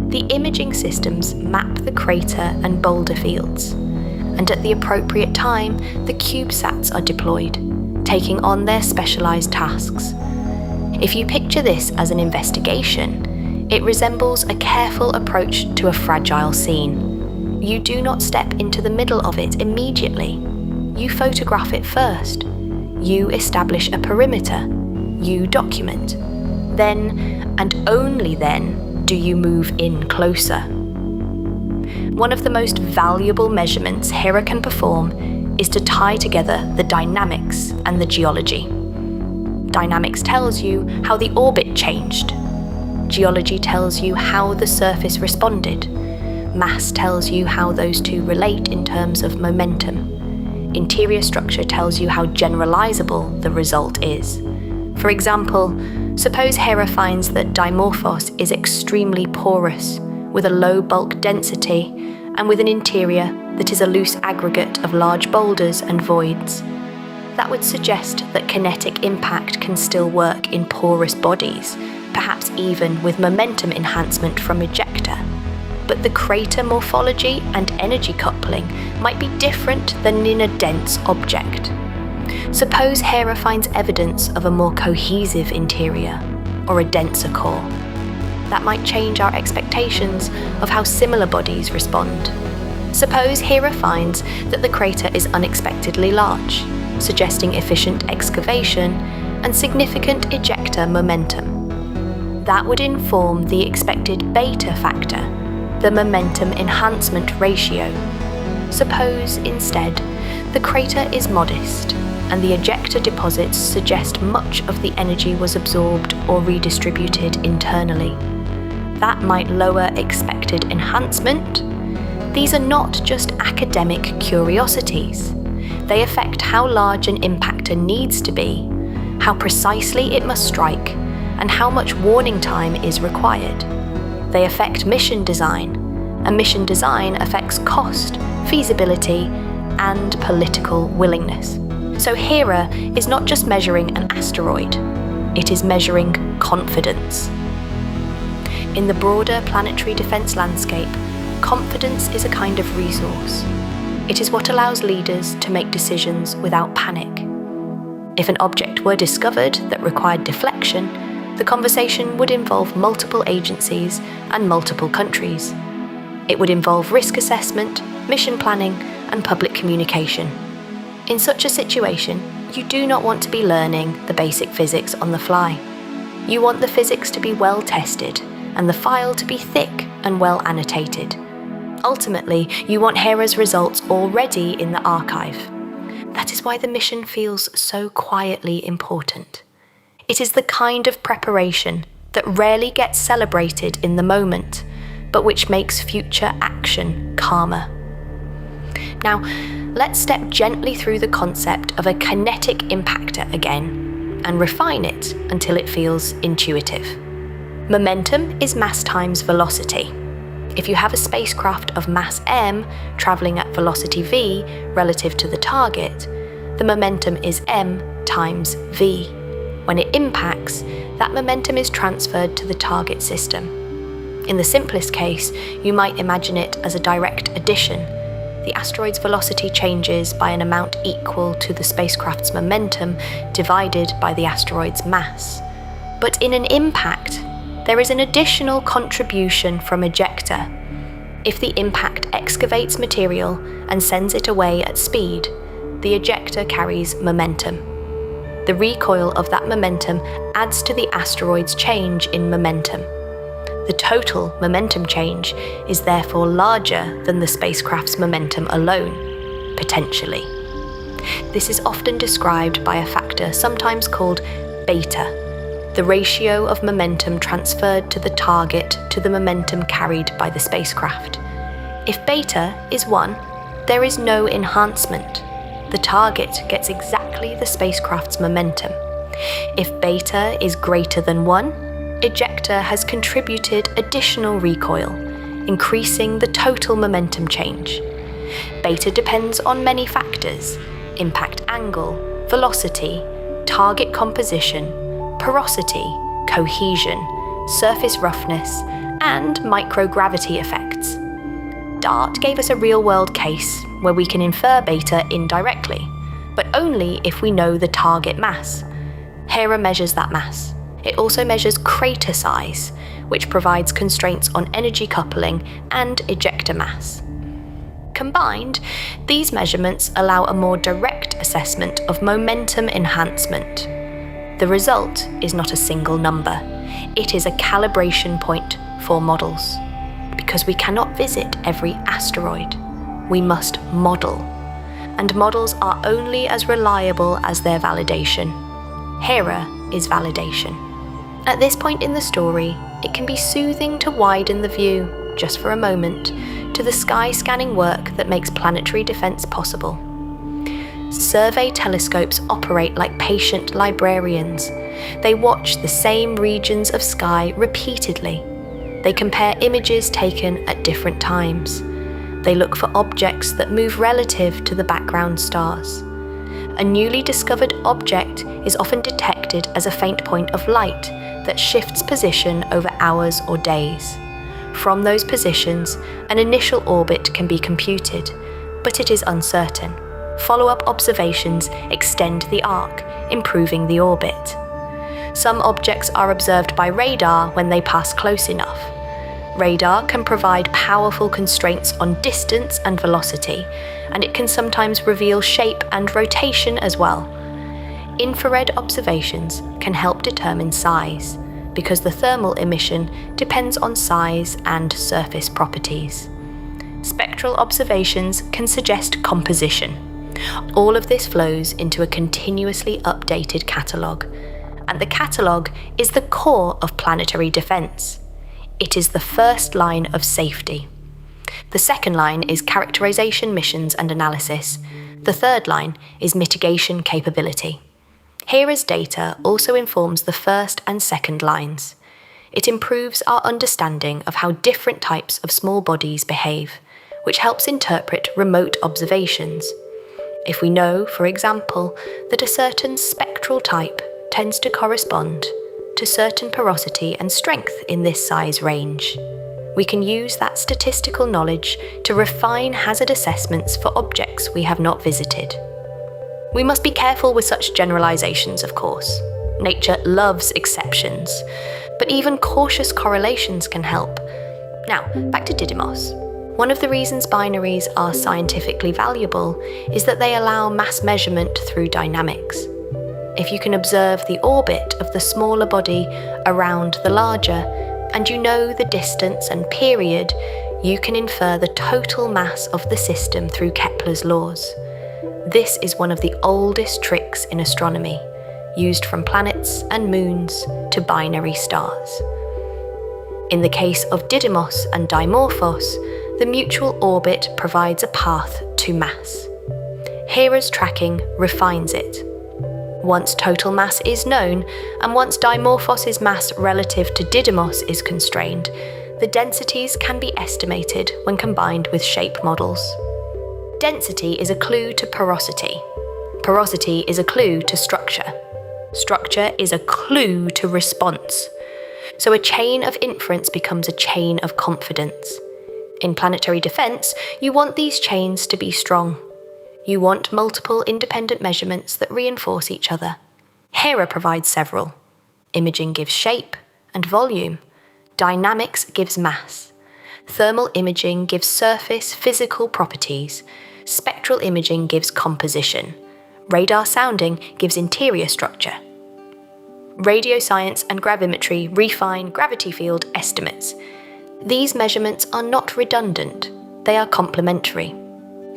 [SPEAKER 1] The imaging systems map the crater and boulder fields, and at the appropriate time, the CubeSats are deployed, taking on their specialized tasks. If you picture this as an investigation, it resembles a careful approach to a fragile scene. You do not step into the middle of it immediately. You photograph it first. You establish a perimeter. You document. Then, and only then, do you move in closer. One of the most valuable measurements Hera can perform is to tie together the dynamics and the geology. Dynamics tells you how the orbit changed. Geology tells you how the surface responded. Mass tells you how those two relate in terms of momentum. Interior structure tells you how generalizable the result is. For example, suppose Hera finds that Dimorphos is extremely porous, with a low bulk density, and with an interior that is a loose aggregate of large boulders and voids. That would suggest that kinetic impact can still work in porous bodies, perhaps even with momentum enhancement from ejecta. But the crater morphology and energy coupling might be different than in a dense object. Suppose Hera finds evidence of a more cohesive interior, or a denser core. That might change our expectations of how similar bodies respond. Suppose Hera finds that the crater is unexpectedly large, suggesting efficient excavation and significant ejecta momentum. That would inform the expected beta factor, the momentum enhancement ratio. Suppose, instead, the crater is modest, and the ejecta deposits suggest much of the energy was absorbed or redistributed internally. That might lower expected enhancement. These are not just academic curiosities. They affect how large an impactor needs to be, how precisely it must strike, and how much warning time is required. They affect mission design, and mission design affects cost, feasibility, and political willingness. So Hera is not just measuring an asteroid, it is measuring confidence. In the broader planetary defense landscape, confidence is a kind of resource. It is what allows leaders to make decisions without panic. If an object were discovered that required deflection, the conversation would involve multiple agencies and multiple countries. It would involve risk assessment, mission planning, and public communication. In such a situation, you do not want to be learning the basic physics on the fly. You want the physics to be well tested and the file to be thick and well annotated. Ultimately, you want Hera's results already in the archive. That is why the mission feels so quietly important. It is the kind of preparation that rarely gets celebrated in the moment, but which makes future action calmer. Now, let's step gently through the concept of a kinetic impactor again, and refine it until it feels intuitive. Momentum is mass times velocity. If you have a spacecraft of mass m travelling at velocity v relative to the target, the momentum is m times v. When it impacts, that momentum is transferred to the target system. In the simplest case, you might imagine it as a direct addition. The asteroid's velocity changes by an amount equal to the spacecraft's momentum divided by the asteroid's mass. But in an impact, there is an additional contribution from ejecta. If the impact excavates material and sends it away at speed, the ejecta carries momentum. The recoil of that momentum adds to the asteroid's change in momentum. The total momentum change is therefore larger than the spacecraft's momentum alone, potentially. This is often described by a factor sometimes called beta, the ratio of momentum transferred to the target to the momentum carried by the spacecraft. If beta is 1, there is no enhancement. The target gets exactly the spacecraft's momentum. If beta is greater than 1, ejecta has contributed additional recoil, increasing the total momentum change. Beta depends on many factors: impact angle, velocity, target composition, porosity, cohesion, surface roughness, and microgravity effects. DART gave us a real-world case where we can infer beta indirectly, but only if we know the target mass. Hera measures that mass. It also measures crater size, which provides constraints on energy coupling and ejecta mass. Combined, these measurements allow a more direct assessment of momentum enhancement. The result is not a single number. It is a calibration point for models. Because we cannot visit every asteroid, we must model. And models are only as reliable as their validation. Hera is validation. At this point in the story, it can be soothing to widen the view, just for a moment, to the sky-scanning work that makes planetary defense possible. Survey telescopes operate like patient librarians. They watch the same regions of sky repeatedly. They compare images taken at different times. They look for objects that move relative to the background stars. A newly discovered object is often detected as a faint point of light that shifts position over hours or days. From those positions, an initial orbit can be computed, but it is uncertain. Follow-up observations extend the arc, improving the orbit. Some objects are observed by radar when they pass close enough. Radar can provide powerful constraints on distance and velocity, and it can sometimes reveal shape and rotation as well. Infrared observations can help determine size, because the thermal emission depends on size and surface properties. Spectral observations can suggest composition. All of this flows into a continuously updated catalogue, and the catalogue is the core of planetary defense. It is the first line of safety. The second line is characterization missions and analysis. The third line is mitigation capability. Hera's data also informs the first and second lines. It improves our understanding of how different types of small bodies behave, which helps interpret remote observations. If we know, for example, that a certain spectral type tends to correspond to certain porosity and strength in this size range, we can use that statistical knowledge to refine hazard assessments for objects we have not visited. We must be careful with such generalizations, of course. Nature loves exceptions, but even cautious correlations can help. Now, back to Didymos. One of the reasons binaries are scientifically valuable is that they allow mass measurement through dynamics. If you can observe the orbit of the smaller body around the larger, and you know the distance and period, you can infer the total mass of the system through Kepler's laws. This is one of the oldest tricks in astronomy, used from planets and moons to binary stars. In the case of Didymos and Dimorphos, the mutual orbit provides a path to mass. Hera's tracking refines it. Once total mass is known, and once Dimorphos' mass relative to Didymos is constrained, the densities can be estimated when combined with shape models. Density is a clue to porosity. Porosity is a clue to structure. Structure is a clue to response. So a chain of inference becomes a chain of confidence. In planetary defense, you want these chains to be strong. You want multiple independent measurements that reinforce each other. Hera provides several. Imaging gives shape and volume. Dynamics gives mass. Thermal imaging gives surface physical properties. Spectral imaging gives composition. Radar sounding gives interior structure. Radio science and gravimetry refine gravity field estimates. These measurements are not redundant, they are complementary.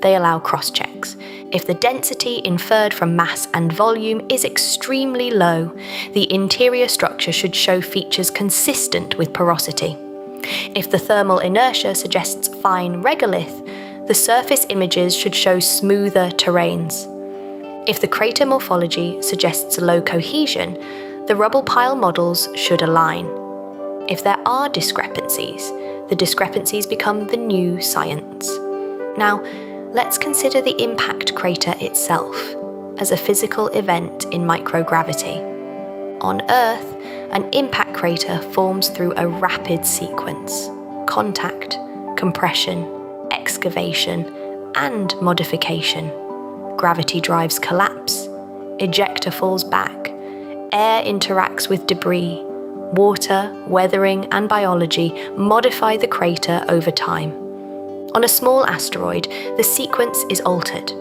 [SPEAKER 1] They allow cross-checks. If the density inferred from mass and volume is extremely low, the interior structure should show features consistent with porosity. If the thermal inertia suggests fine regolith, the surface images should show smoother terrains. If the crater morphology suggests low cohesion, the rubble pile models should align. If there are discrepancies, the discrepancies become the new science. Now, let's consider the impact crater itself as a physical event in microgravity. On Earth, an impact crater forms through a rapid sequence: contact, compression, excavation, and modification. Gravity drives collapse, ejecta falls back, air interacts with debris, water, weathering, and biology modify the crater over time. On a small asteroid, the sequence is altered.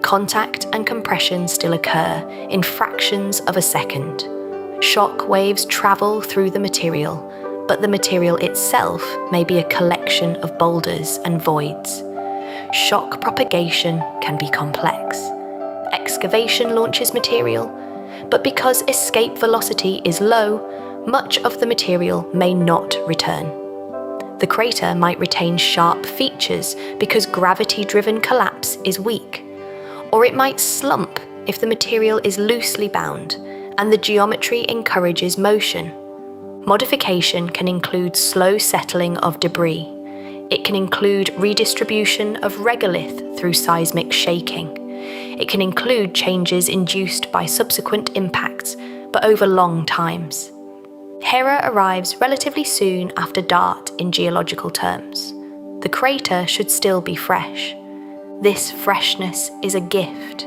[SPEAKER 1] Contact and compression still occur in fractions of a second. Shock waves travel through the material, but the material itself may be a collection of boulders and voids. Shock propagation can be complex. Excavation launches material, but because escape velocity is low, much of the material may not return. The crater might retain sharp features because gravity-driven collapse is weak, or it might slump if the material is loosely bound and the geometry encourages motion. Modification can include slow settling of debris. It can include redistribution of regolith through seismic shaking. It can include changes induced by subsequent impacts, but over long times. Hera arrives relatively soon after DART in geological terms. The crater should still be fresh. This freshness is a gift.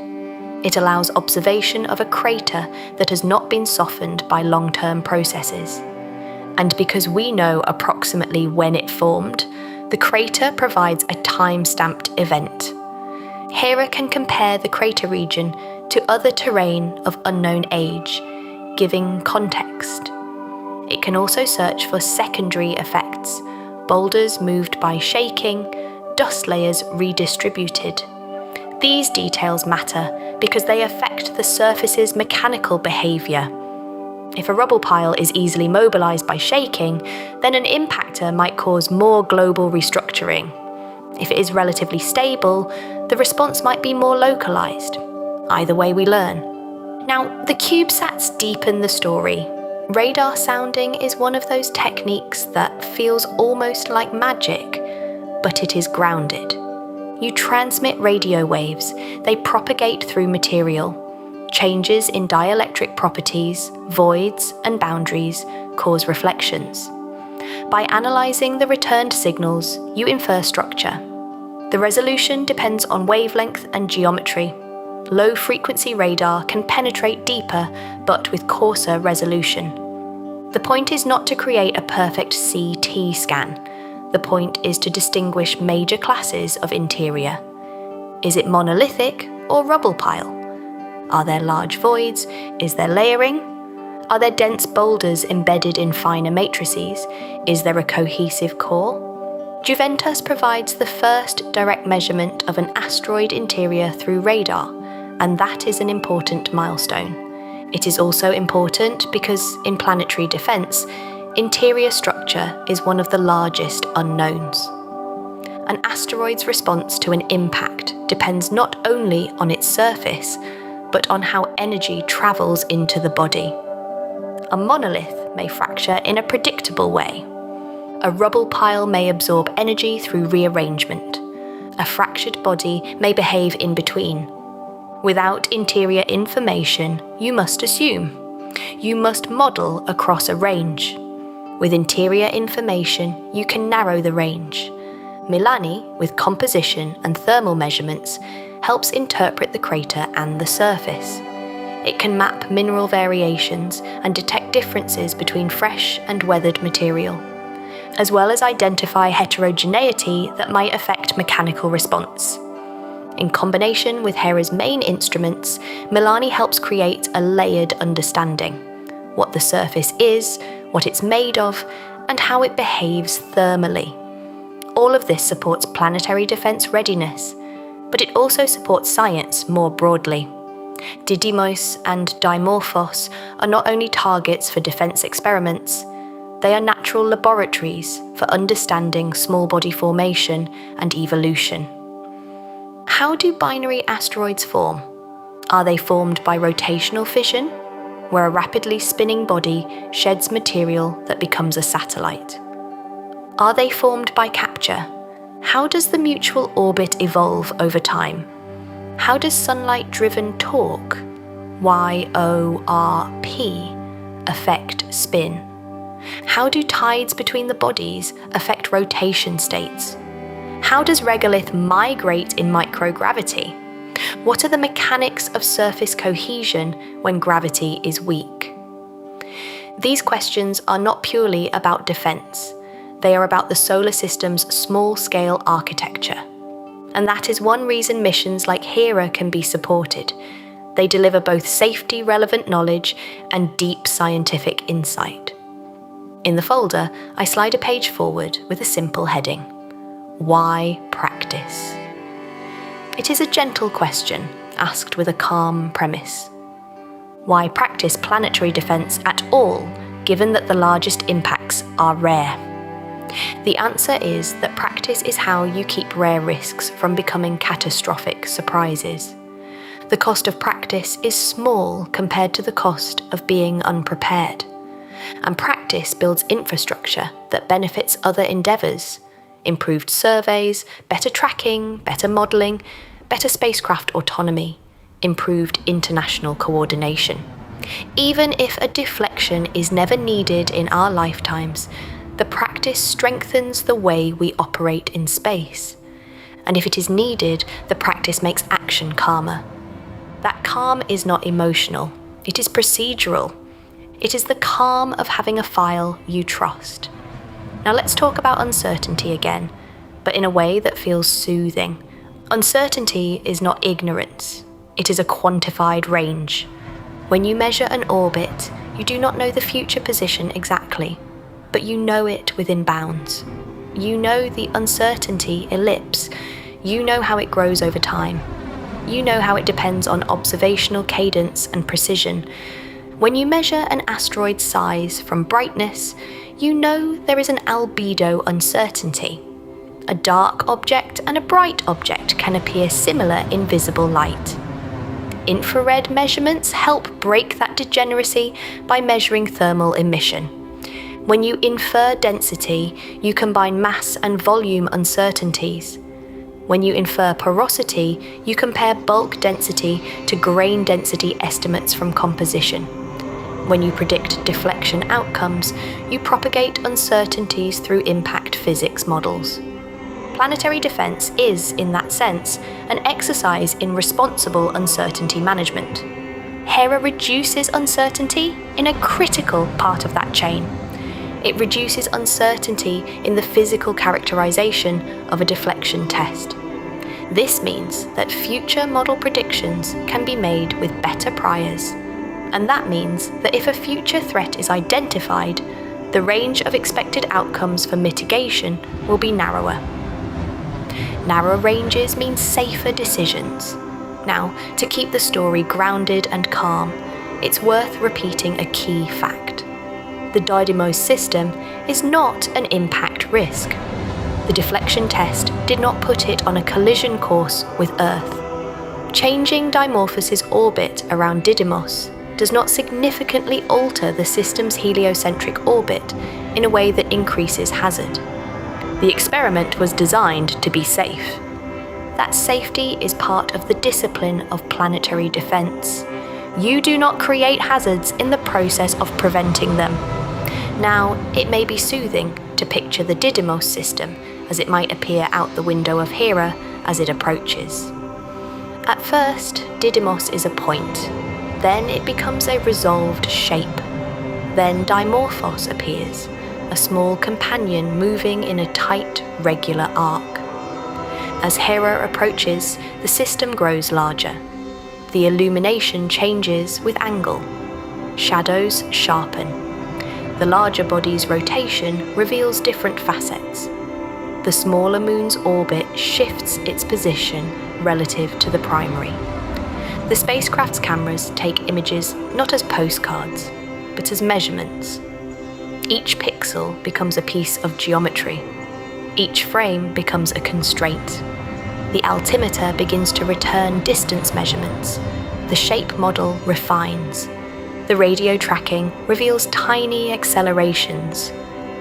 [SPEAKER 1] It allows observation of a crater that has not been softened by long-term processes. And because we know approximately when it formed, the crater provides a time-stamped event. Hera can compare the crater region to other terrain of unknown age, giving context. It can also search for secondary effects, boulders moved by shaking, dust layers redistributed. These details matter because they affect the surface's mechanical behaviour. If a rubble pile is easily mobilised by shaking, then an impactor might cause more global restructuring. If it is relatively stable, the response might be more localised. Either way we learn. Now, the CubeSats deepen the story. Radar sounding is one of those techniques that feels almost like magic, but it is grounded. You transmit radio waves, they propagate through material. Changes in dielectric properties, voids, and boundaries cause reflections. By analysing the returned signals, you infer structure. The resolution depends on wavelength and geometry. Low-frequency radar can penetrate deeper, but with coarser resolution. The point is not to create a perfect CT scan. The point is to distinguish major classes of interior. Is it monolithic or rubble pile? Are there large voids? Is there layering? Are there dense boulders embedded in finer matrices? Is there a cohesive core? Juventas provides the first direct measurement of an asteroid interior through radar, and that is an important milestone. It is also important because in planetary defense, interior structure is one of the largest unknowns. An asteroid's response to an impact depends not only on its surface, but on how energy travels into the body. A monolith may fracture in a predictable way. A rubble pile may absorb energy through rearrangement. A fractured body may behave in between. Without interior information, you must assume. You must model across a range. With interior information, you can narrow the range. Milani, with composition and thermal measurements, helps interpret the crater and the surface. It can map mineral variations and detect differences between fresh and weathered material, as well as identify heterogeneity that might affect mechanical response. In combination with Hera's main instruments, Milani helps create a layered understanding: what the surface is, what it's made of, and how it behaves thermally. All of this supports planetary defense readiness, but it also supports science more broadly. Didymos and Dimorphos are not only targets for defense experiments, they are natural laboratories for understanding small body formation and evolution. How do binary asteroids form? Are they formed by rotational fission, where a rapidly spinning body sheds material that becomes a satellite? Are they formed by capture? How does the mutual orbit evolve over time? How does sunlight-driven torque, YORP, affect spin? How do tides between the bodies affect rotation states? How does regolith migrate in microgravity? What are the mechanics of surface cohesion when gravity is weak? These questions are not purely about defense. They are about the solar system's small-scale architecture. And that is one reason missions like Hera can be supported. They deliver both safety-relevant knowledge and deep scientific insight. In the folder, I slide a page forward with a simple heading: Why practice? It is a gentle question, asked with a calm premise. Why practice planetary defense at all, given that the largest impacts are rare? The answer is that practice is how you keep rare risks from becoming catastrophic surprises. The cost of practice is small compared to the cost of being unprepared. And practice builds infrastructure that benefits other endeavours: improved surveys, better tracking, better modelling, better spacecraft autonomy, improved international coordination. Even if a deflection is never needed in our lifetimes, the practice strengthens the way we operate in space. And if it is needed, the practice makes action calmer. That calm is not emotional, it is procedural. It is the calm of having a file you trust. Now let's talk about uncertainty again, but in a way that feels soothing. Uncertainty is not ignorance, it is a quantified range. When you measure an orbit, you do not know the future position exactly, but you know it within bounds. You know the uncertainty ellipse, you know how it grows over time. You know how it depends on observational cadence and precision. When you measure an asteroid's size from brightness, you know there is an albedo uncertainty. A dark object and a bright object can appear similar in visible light. Infrared measurements help break that degeneracy by measuring thermal emission. When you infer density, you combine mass and volume uncertainties. When you infer porosity, you compare bulk density to grain density estimates from composition. When you predict deflection outcomes, you propagate uncertainties through impact physics models. Planetary defense is, in that sense, an exercise in responsible uncertainty management. Hera reduces uncertainty in a critical part of that chain. It reduces uncertainty in the physical characterization of a deflection test. This means that future model predictions can be made with better priors. And that means that if a future threat is identified, the range of expected outcomes for mitigation will be narrower. Narrower ranges mean safer decisions. Now, to keep the story grounded and calm, it's worth repeating a key fact. The Didymos system is not an impact risk. The deflection test did not put it on a collision course with Earth. Changing Dimorphos' orbit around Didymos does not significantly alter the system's heliocentric orbit in a way that increases hazard. The experiment was designed to be safe. That safety is part of the discipline of planetary defense. You do not create hazards in the process of preventing them. Now, it may be soothing to picture the Didymos system as it might appear out the window of Hera as it approaches. At first, Didymos is a point. Then it becomes a resolved shape. Then Dimorphos appears, a small companion moving in a tight, regular arc. As Hera approaches, the system grows larger. The illumination changes with angle. Shadows sharpen. The larger body's rotation reveals different facets. The smaller moon's orbit shifts its position relative to the primary. The spacecraft's cameras take images not as postcards, but as measurements. Each pixel becomes a piece of geometry. Each frame becomes a constraint. The altimeter begins to return distance measurements. The shape model refines. The radio tracking reveals tiny accelerations.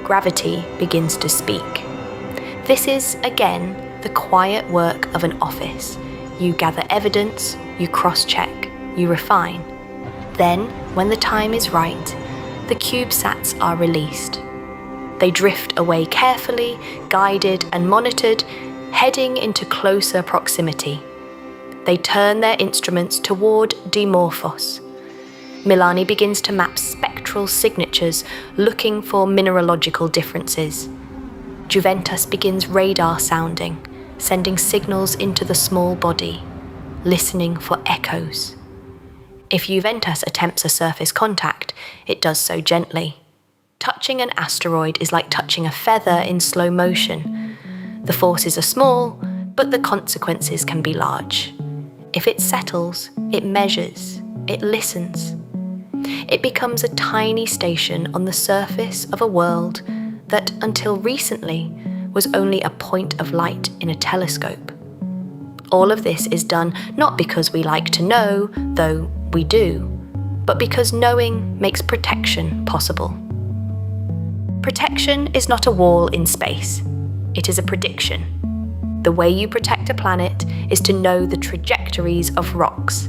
[SPEAKER 1] Gravity begins to speak. This is, again, the quiet work of an office. You gather evidence, you cross-check, you refine. Then, when the time is right, the CubeSats are released. They drift away carefully, guided and monitored, heading into closer proximity. They turn their instruments toward Dimorphos. Milani begins to map spectral signatures, looking for mineralogical differences. Juventas begins radar sounding, sending signals into the small body, listening for echoes. If Juventas attempts a surface contact, it does so gently. Touching an asteroid is like touching a feather in slow motion. The forces are small, but the consequences can be large. If it settles, it measures, it listens. It becomes a tiny station on the surface of a world that, until recently, was only a point of light in a telescope. All of this is done not because we like to know, though we do, but because knowing makes protection possible. Protection is not a wall in space. It is a prediction. The way you protect a planet is to know the trajectories of rocks.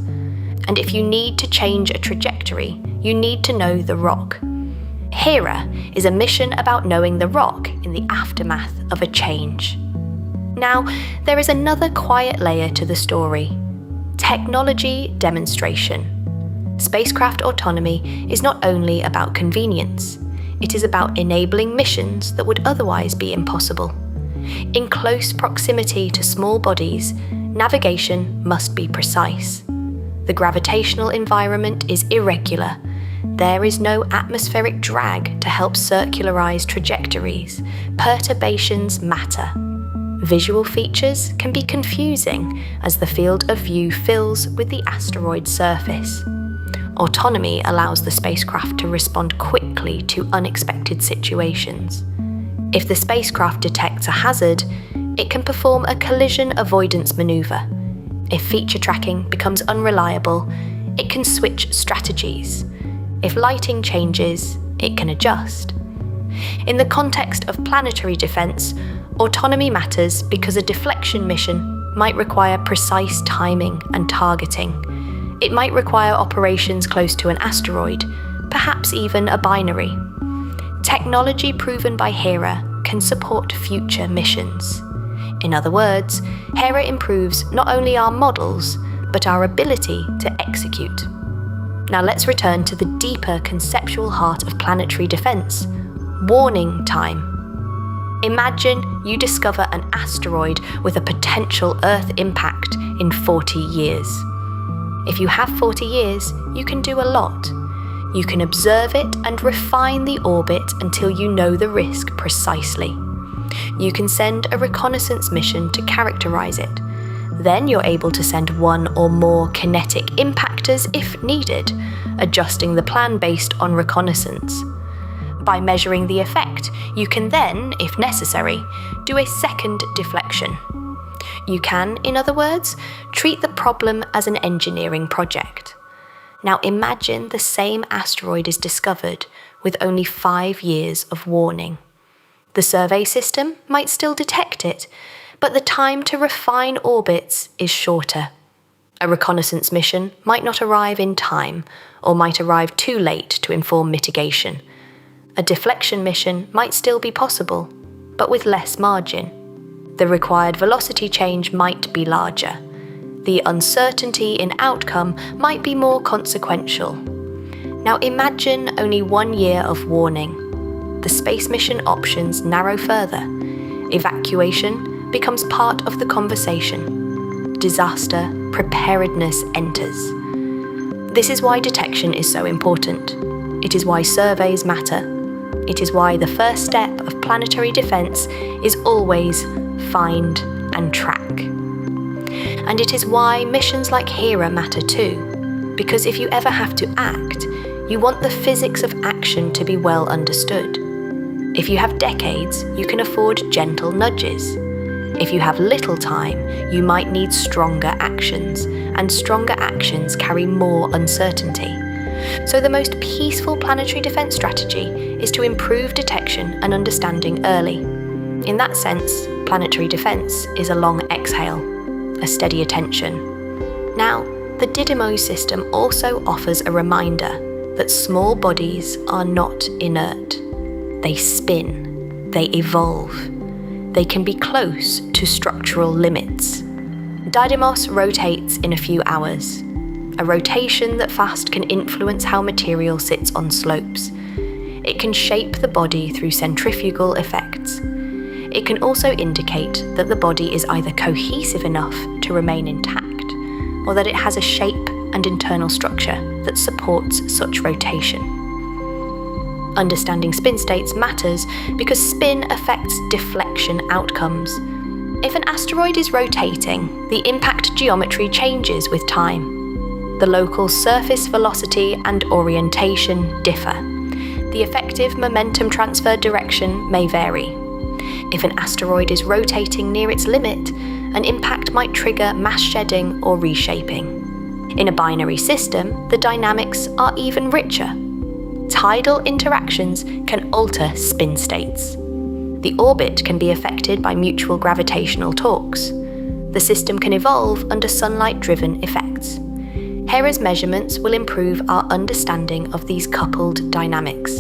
[SPEAKER 1] And if you need to change a trajectory, you need to know the rock. Hera is a mission about knowing the rock in the aftermath of a change. Now, there is another quiet layer to the story: technology demonstration. Spacecraft autonomy is not only about convenience, it is about enabling missions that would otherwise be impossible. In close proximity to small bodies, navigation must be precise. The gravitational environment is irregular. There is no atmospheric drag to help circularize trajectories. Perturbations matter. Visual features can be confusing as the field of view fills with the asteroid's surface. Autonomy allows the spacecraft to respond quickly to unexpected situations. If the spacecraft detects a hazard, it can perform a collision avoidance maneuver. If feature tracking becomes unreliable, it can switch strategies. If lighting changes, it can adjust. In the context of planetary defense, autonomy matters because a deflection mission might require precise timing and targeting. It might require operations close to an asteroid, perhaps even a binary. Technology proven by Hera can support future missions. In other words, Hera improves not only our models, but our ability to execute. Now let's return to the deeper conceptual heart of planetary defense: warning time. Imagine you discover an asteroid with a potential Earth impact in 40 years. If you have 40 years, you can do a lot. You can observe it and refine the orbit until you know the risk precisely. You can send a reconnaissance mission to characterize it. Then you're able to send one or more kinetic impactors if needed, adjusting the plan based on reconnaissance. By measuring the effect, you can then, if necessary, do a second deflection. You can, in other words, treat the problem as an engineering project. Now imagine the same asteroid is discovered with only 5 years of warning. The survey system might still detect it, but the time to refine orbits is shorter. A reconnaissance mission might not arrive in time, or might arrive too late to inform mitigation. A deflection mission might still be possible, but with less margin. The required velocity change might be larger. The uncertainty in outcome might be more consequential. Now imagine only 1 year of warning. The space mission options narrow further. Evacuation becomes part of the conversation. Disaster preparedness enters. This is why detection is so important. It is why surveys matter. It is why the first step of planetary defense is always find and track. And it is why missions like Hera matter too, because if you ever have to act, you want the physics of action to be well understood. If you have decades, you can afford gentle nudges. If you have little time, you might need stronger actions, and stronger actions carry more uncertainty. So the most peaceful planetary defense strategy is to improve detection and understanding early. In that sense, planetary defense is a long exhale, a steady attention. Now, the Didymos system also offers a reminder that small bodies are not inert. They spin, they evolve. They can be close to structural limits. Didymos rotates in a few hours. A rotation that fast can influence how material sits on slopes. It can shape the body through centrifugal effects. It can also indicate that the body is either cohesive enough to remain intact, or that it has a shape and internal structure that supports such rotation. Understanding spin states matters because spin affects deflection outcomes. If an asteroid is rotating, the impact geometry changes with time. The local surface velocity and orientation differ. The effective momentum transfer direction may vary. If an asteroid is rotating near its limit, an impact might trigger mass shedding or reshaping. In a binary system, the dynamics are even richer. Tidal interactions can alter spin states. The orbit can be affected by mutual gravitational torques. The system can evolve under sunlight-driven effects. Hera's measurements will improve our understanding of these coupled dynamics,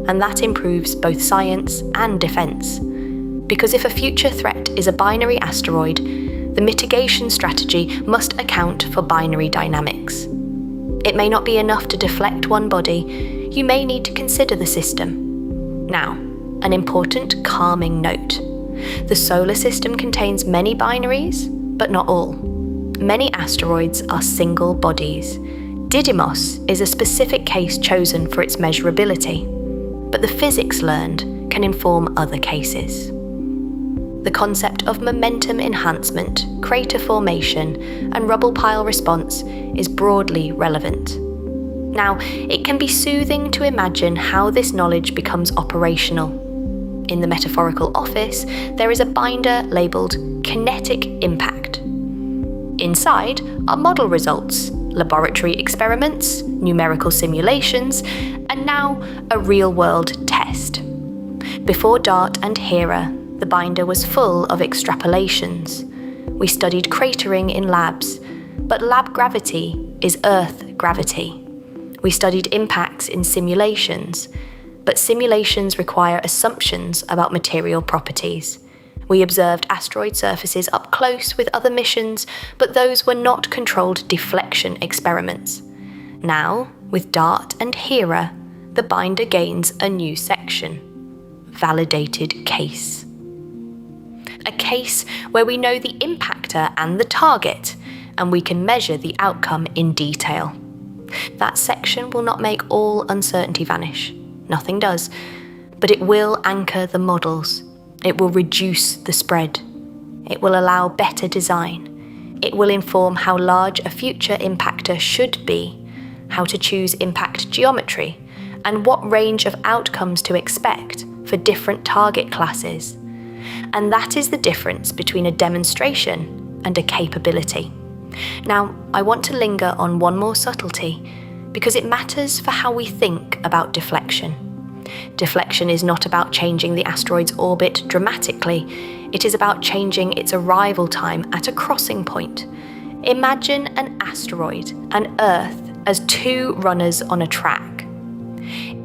[SPEAKER 1] and that improves both science and defense. Because if a future threat is a binary asteroid, the mitigation strategy must account for binary dynamics. It may not be enough to deflect one body, you may need to consider the system. Now, an important calming note. The solar system contains many binaries, but not all. Many asteroids are single bodies. Didymos is a specific case chosen for its measurability, but the physics learned can inform other cases. The concept of momentum enhancement, crater formation, and rubble pile response is broadly relevant. Now, it can be soothing to imagine how this knowledge becomes operational. In the metaphorical office, there is a binder labelled kinetic impact. Inside are model results, laboratory experiments, numerical simulations, and now a real-world test. Before DART and Hera, the binder was full of extrapolations. We studied cratering in labs, but lab gravity is Earth gravity. We studied impacts in simulations, but simulations require assumptions about material properties. We observed asteroid surfaces up close with other missions, but those were not controlled deflection experiments. Now, with DART and Hera, the binder gains a new section: validated case. A case where we know the impactor and the target, and we can measure the outcome in detail. That section will not make all uncertainty vanish. Nothing does. But it will anchor the models. It will reduce the spread. It will allow better design. It will inform how large a future impactor should be, how to choose impact geometry, and what range of outcomes to expect for different target classes. And that is the difference between a demonstration and a capability. Now, I want to linger on one more subtlety, because it matters for how we think about deflection. Deflection is not about changing the asteroid's orbit dramatically, it is about changing its arrival time at a crossing point. Imagine an asteroid and Earth as two runners on a track.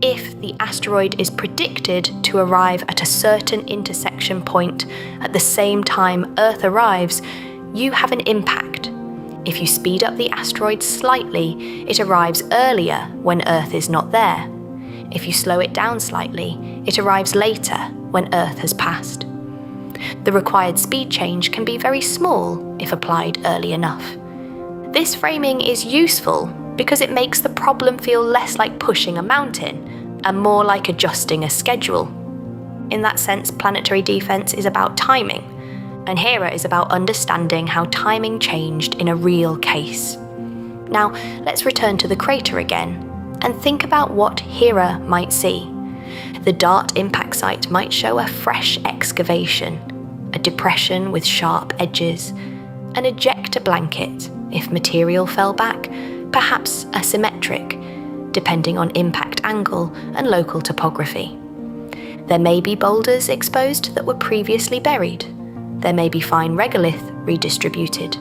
[SPEAKER 1] If the asteroid is predicted to arrive at a certain intersection point at the same time Earth arrives, you have an impact. If you speed up the asteroid slightly, it arrives earlier when Earth is not there. If you slow it down slightly, it arrives later when Earth has passed. The required speed change can be very small if applied early enough. This framing is useful because it makes the problem feel less like pushing a mountain and more like adjusting a schedule. In that sense, planetary defense is about timing, and Hera is about understanding how timing changed in a real case. Now, let's return to the crater again and think about what Hera might see. The DART impact site might show a fresh excavation, a depression with sharp edges, an ejecta blanket if material fell back, perhaps asymmetric, depending on impact angle and local topography. There may be boulders exposed that were previously buried. There may be fine regolith redistributed.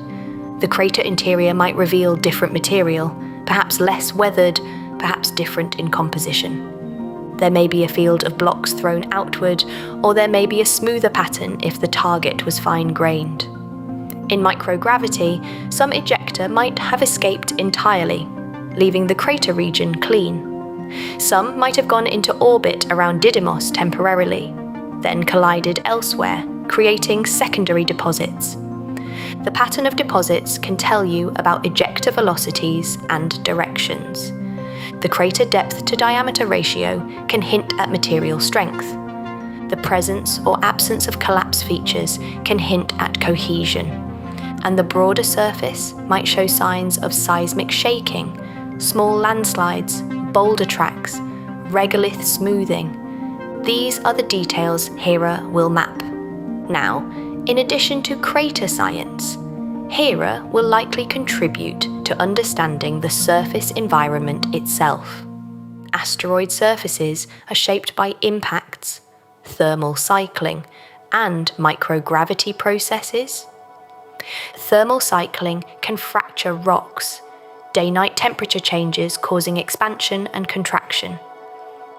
[SPEAKER 1] The crater interior might reveal different material, perhaps less weathered, perhaps different in composition. There may be a field of blocks thrown outward, or there may be a smoother pattern if the target was fine-grained. In microgravity, some ejecta might have escaped entirely, leaving the crater region clean. Some might have gone into orbit around Didymos temporarily, then collided elsewhere, creating secondary deposits. The pattern of deposits can tell you about ejecta velocities and directions. The crater depth to diameter ratio can hint at material strength. The presence or absence of collapse features can hint at cohesion, and the broader surface might show signs of seismic shaking, small landslides, boulder tracks, regolith smoothing. These are the details Hera will map. Now, in addition to crater science, Hera will likely contribute to understanding the surface environment itself. Asteroid surfaces are shaped by impacts, thermal cycling, and microgravity processes. Thermal cycling can fracture rocks, day-night temperature changes causing expansion and contraction.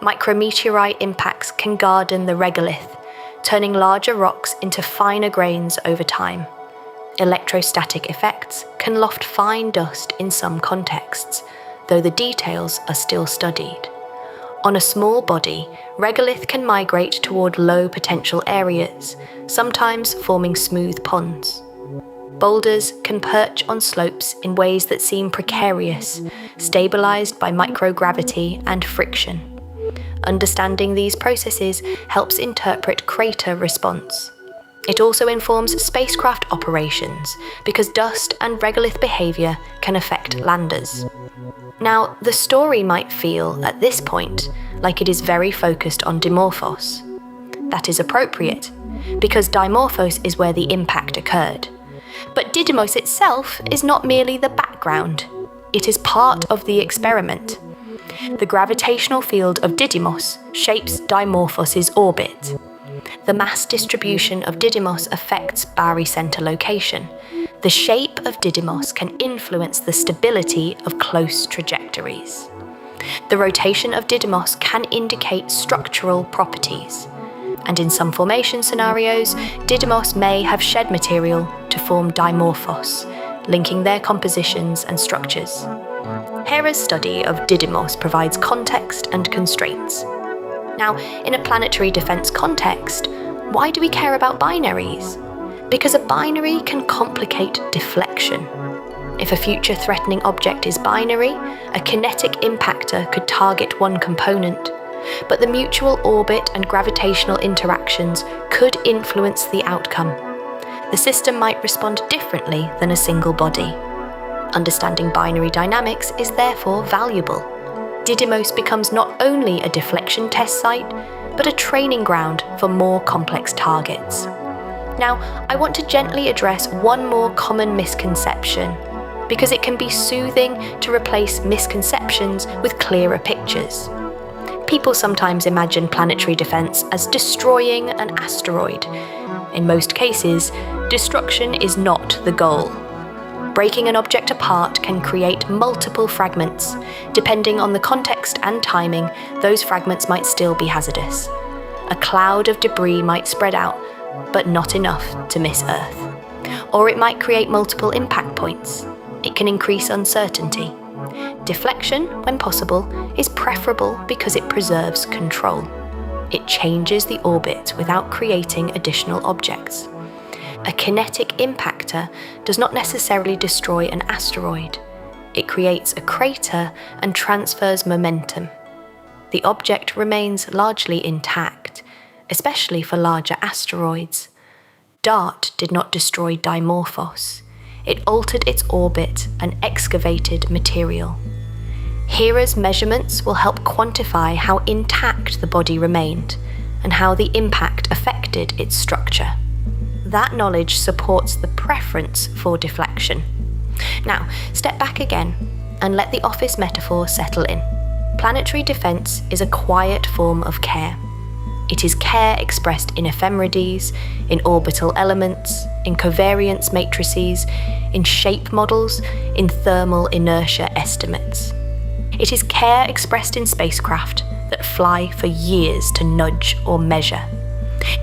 [SPEAKER 1] Micrometeorite impacts can garden the regolith, turning larger rocks into finer grains over time. Electrostatic effects can loft fine dust in some contexts, though the details are still studied. On a small body, regolith can migrate toward low potential areas, sometimes forming smooth ponds. Boulders can perch on slopes in ways that seem precarious, stabilized by microgravity and friction. Understanding these processes helps interpret crater response. It also informs spacecraft operations because dust and regolith behavior can affect landers. Now, the story might feel, at this point, like it is very focused on Dimorphos. That is appropriate, because Dimorphos is where the impact occurred. But Didymos itself is not merely the background, it is part of the experiment. The gravitational field of Didymos shapes Dimorphos' orbit. The mass distribution of Didymos affects barycenter location. The shape of Didymos can influence the stability of close trajectories. The rotation of Didymos can indicate structural properties. And in some formation scenarios, Didymos may have shed material to form Dimorphos, linking their compositions and structures. Hera's study of Didymos provides context and constraints. Now, in a planetary defense context, why do we care about binaries? Because a binary can complicate deflection. If a future threatening object is binary, a kinetic impactor could target one component, but the mutual orbit and gravitational interactions could influence the outcome. The system might respond differently than a single body. Understanding binary dynamics is therefore valuable. Didymos becomes not only a deflection test site, but a training ground for more complex targets. Now, I want to gently address one more common misconception, because it can be soothing to replace misconceptions with clearer pictures. People sometimes imagine planetary defense as destroying an asteroid. In most cases, destruction is not the goal. Breaking an object apart can create multiple fragments. Depending on the context and timing, those fragments might still be hazardous. A cloud of debris might spread out, but not enough to miss Earth. Or it might create multiple impact points. It can increase uncertainty. Deflection, when possible, is preferable because it preserves control. It changes the orbit without creating additional objects. A kinetic impactor does not necessarily destroy an asteroid. It creates a crater and transfers momentum. The object remains largely intact, especially for larger asteroids. DART did not destroy Dimorphos. It altered its orbit and excavated material. Hera's measurements will help quantify how intact the body remained and how the impact affected its structure. That knowledge supports the preference for deflection. Now, step back again and let the office metaphor settle in. Planetary defense is a quiet form of care. It is care expressed in ephemerides, in orbital elements, in covariance matrices, in shape models, in thermal inertia estimates. It is care expressed in spacecraft that fly for years to nudge or measure,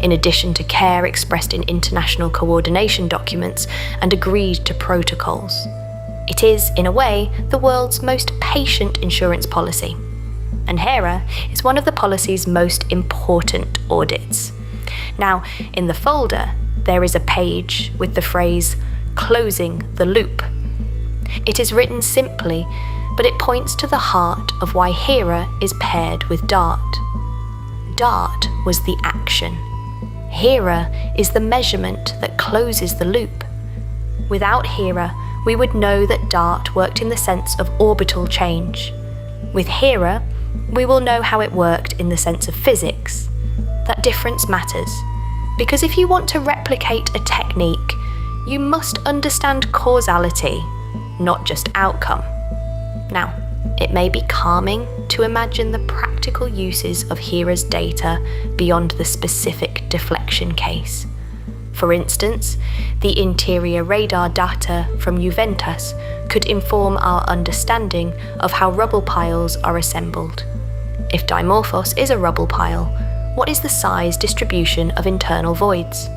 [SPEAKER 1] in addition to care expressed in international coordination documents and agreed-to protocols. It is, in a way, the world's most patient insurance policy. And Hera is one of the policy's most important audits. Now, in the folder, there is a page with the phrase, "closing the loop." It is written simply, but it points to the heart of why Hera is paired with DART. DART was the action. Hera is the measurement that closes the loop. Without Hera, we would know that DART worked in the sense of orbital change. With Hera, we will know how it worked in the sense of physics. That difference matters. Because if you want to replicate a technique, you must understand causality, not just outcome. Now, it may be calming to imagine the practical uses of Hera's data beyond the specific deflection case. For instance, the interior radar data from Juventas could inform our understanding of how rubble piles are assembled. If Dimorphos is a rubble pile, what is the size distribution of internal voids?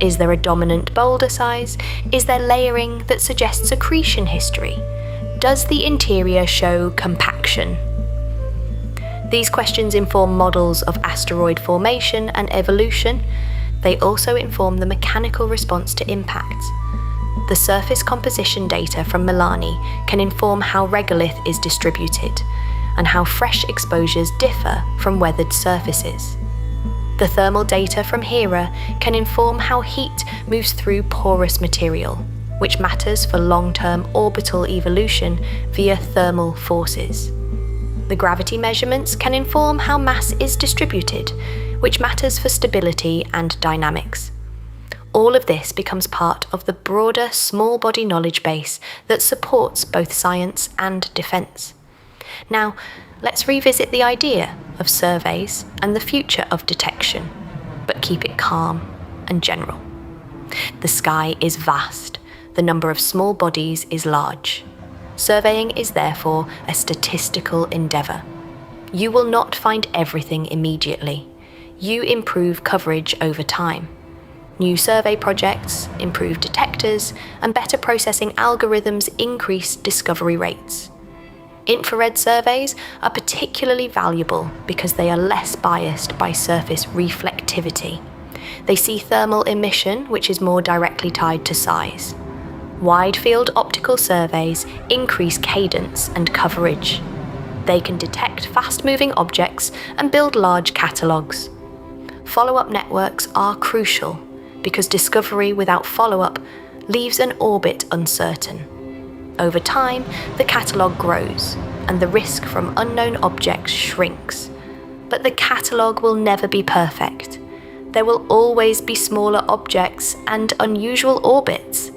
[SPEAKER 1] Is there a dominant boulder size? Is there layering that suggests accretion history? Does the interior show compaction? These questions inform models of asteroid formation and evolution. They also inform the mechanical response to impacts. The surface composition data from Milani can inform how regolith is distributed and how fresh exposures differ from weathered surfaces. The thermal data from Hera can inform how heat moves through porous material, which matters for long-term orbital evolution via thermal forces. The gravity measurements can inform how mass is distributed, which matters for stability and dynamics. All of this becomes part of the broader small body knowledge base that supports both science and defense. Now, let's revisit the idea of surveys and the future of detection, but keep it calm and general. The sky is vast. The number of small bodies is large. Surveying is therefore a statistical endeavour. You will not find everything immediately. You improve coverage over time. New survey projects, improved detectors, and better processing algorithms increase discovery rates. Infrared surveys are particularly valuable because they are less biased by surface reflectivity. They see thermal emission, which is more directly tied to size. Wide-field optical surveys increase cadence and coverage. They can detect fast-moving objects and build large catalogues. Follow-up networks are crucial because discovery without follow-up leaves an orbit uncertain. Over time, the catalogue grows and the risk from unknown objects shrinks. But the catalogue will never be perfect. There will always be smaller objects and unusual orbits.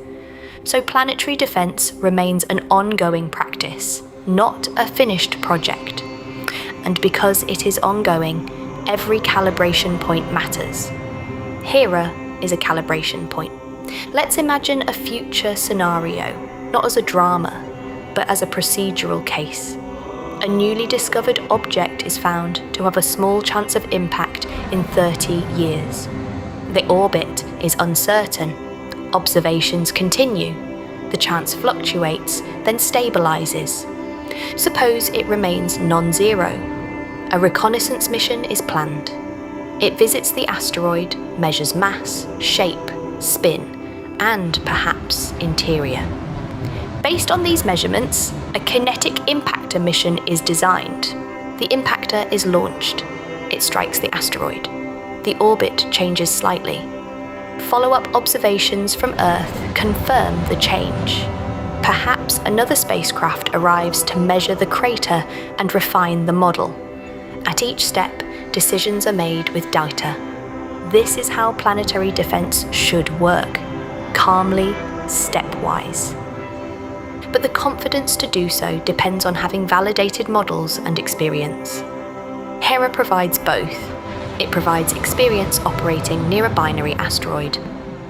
[SPEAKER 1] So planetary defense remains an ongoing practice, not a finished project. And because it is ongoing, every calibration point matters. Hera is a calibration point. Let's imagine a future scenario, not as a drama, but as a procedural case. A newly discovered object is found to have a small chance of impact in 30 years. The orbit is uncertain. Observations continue. The chance fluctuates, then stabilizes. Suppose it remains non-zero. A reconnaissance mission is planned. It visits the asteroid, measures mass, shape, spin, and perhaps interior. Based on these measurements, a kinetic impactor mission is designed. The impactor is launched. It strikes the asteroid. The orbit changes slightly. Follow-up observations from Earth confirm the change. Perhaps another spacecraft arrives to measure the crater and refine the model. At each step, decisions are made with data. This is how planetary defense should work, calmly, stepwise. But the confidence to do so depends on having validated models and experience. Hera provides both. It provides experience operating near a binary asteroid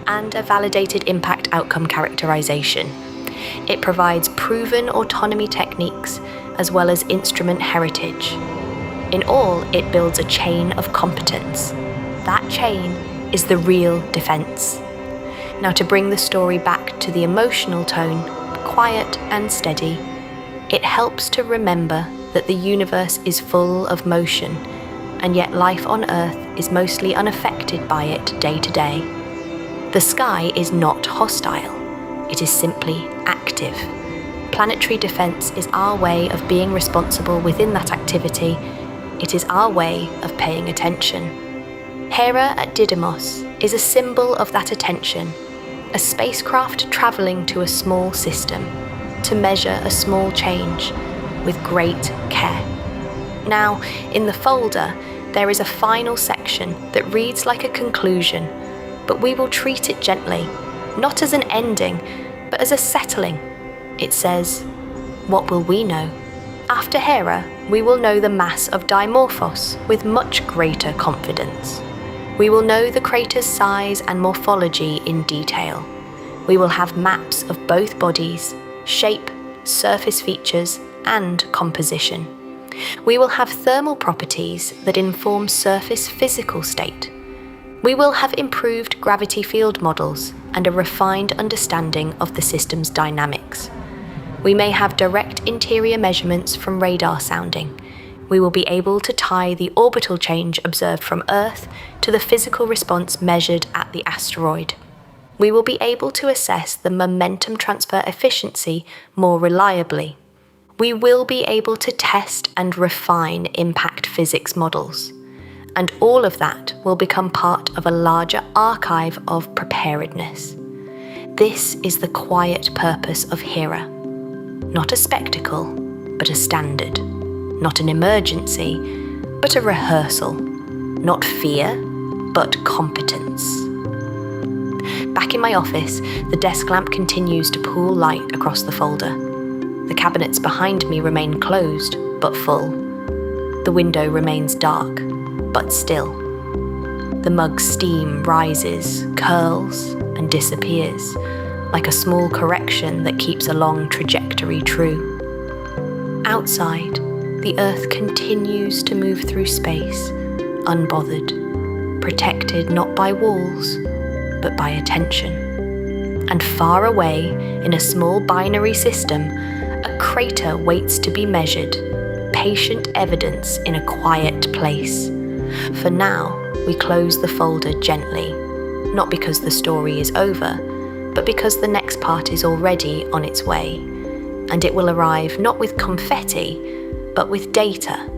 [SPEAKER 1] and a validated impact outcome characterization. It provides proven autonomy techniques as well as instrument heritage. In all, it builds a chain of competence. That chain is the real defense. Now, to bring the story back to the emotional tone, quiet and steady, it helps to remember that the universe is full of motion, and yet life on Earth is mostly unaffected by it day to day. The sky is not hostile, it is simply active. Planetary defense is our way of being responsible within that activity. It is our way of paying attention. Hera at Didymos is a symbol of that attention, a spacecraft travelling to a small system to measure a small change with great care. Now, in the folder, there is a final section that reads like a conclusion, but we will treat it gently, not as an ending, but as a settling. It says, what will we know? After Hera, we will know the mass of Dimorphos with much greater confidence. We will know the crater's size and morphology in detail. We will have maps of both bodies, shape, surface features, and composition. We will have thermal properties that inform surface physical state. We will have improved gravity field models and a refined understanding of the system's dynamics. We may have direct interior measurements from radar sounding. We will be able to tie the orbital change observed from Earth to the physical response measured at the asteroid. We will be able to assess the momentum transfer efficiency more reliably. We will be able to test and refine impact physics models. And all of that will become part of a larger archive of preparedness. This is the quiet purpose of Hera. Not a spectacle, but a standard. Not an emergency, but a rehearsal. Not fear, but competence. Back in my office, the desk lamp continues to pool light across the folder. The cabinets behind me remain closed, but full. The window remains dark, but still. The mug's steam rises, curls, and disappears, like a small correction that keeps a long trajectory true. Outside, the Earth continues to move through space, unbothered, protected not by walls, but by attention. And far away, in a small binary system, a crater waits to be measured, patient evidence in a quiet place. For now, we close the folder gently, not because the story is over, but because the next part is already on its way, and it will arrive not with confetti, but with data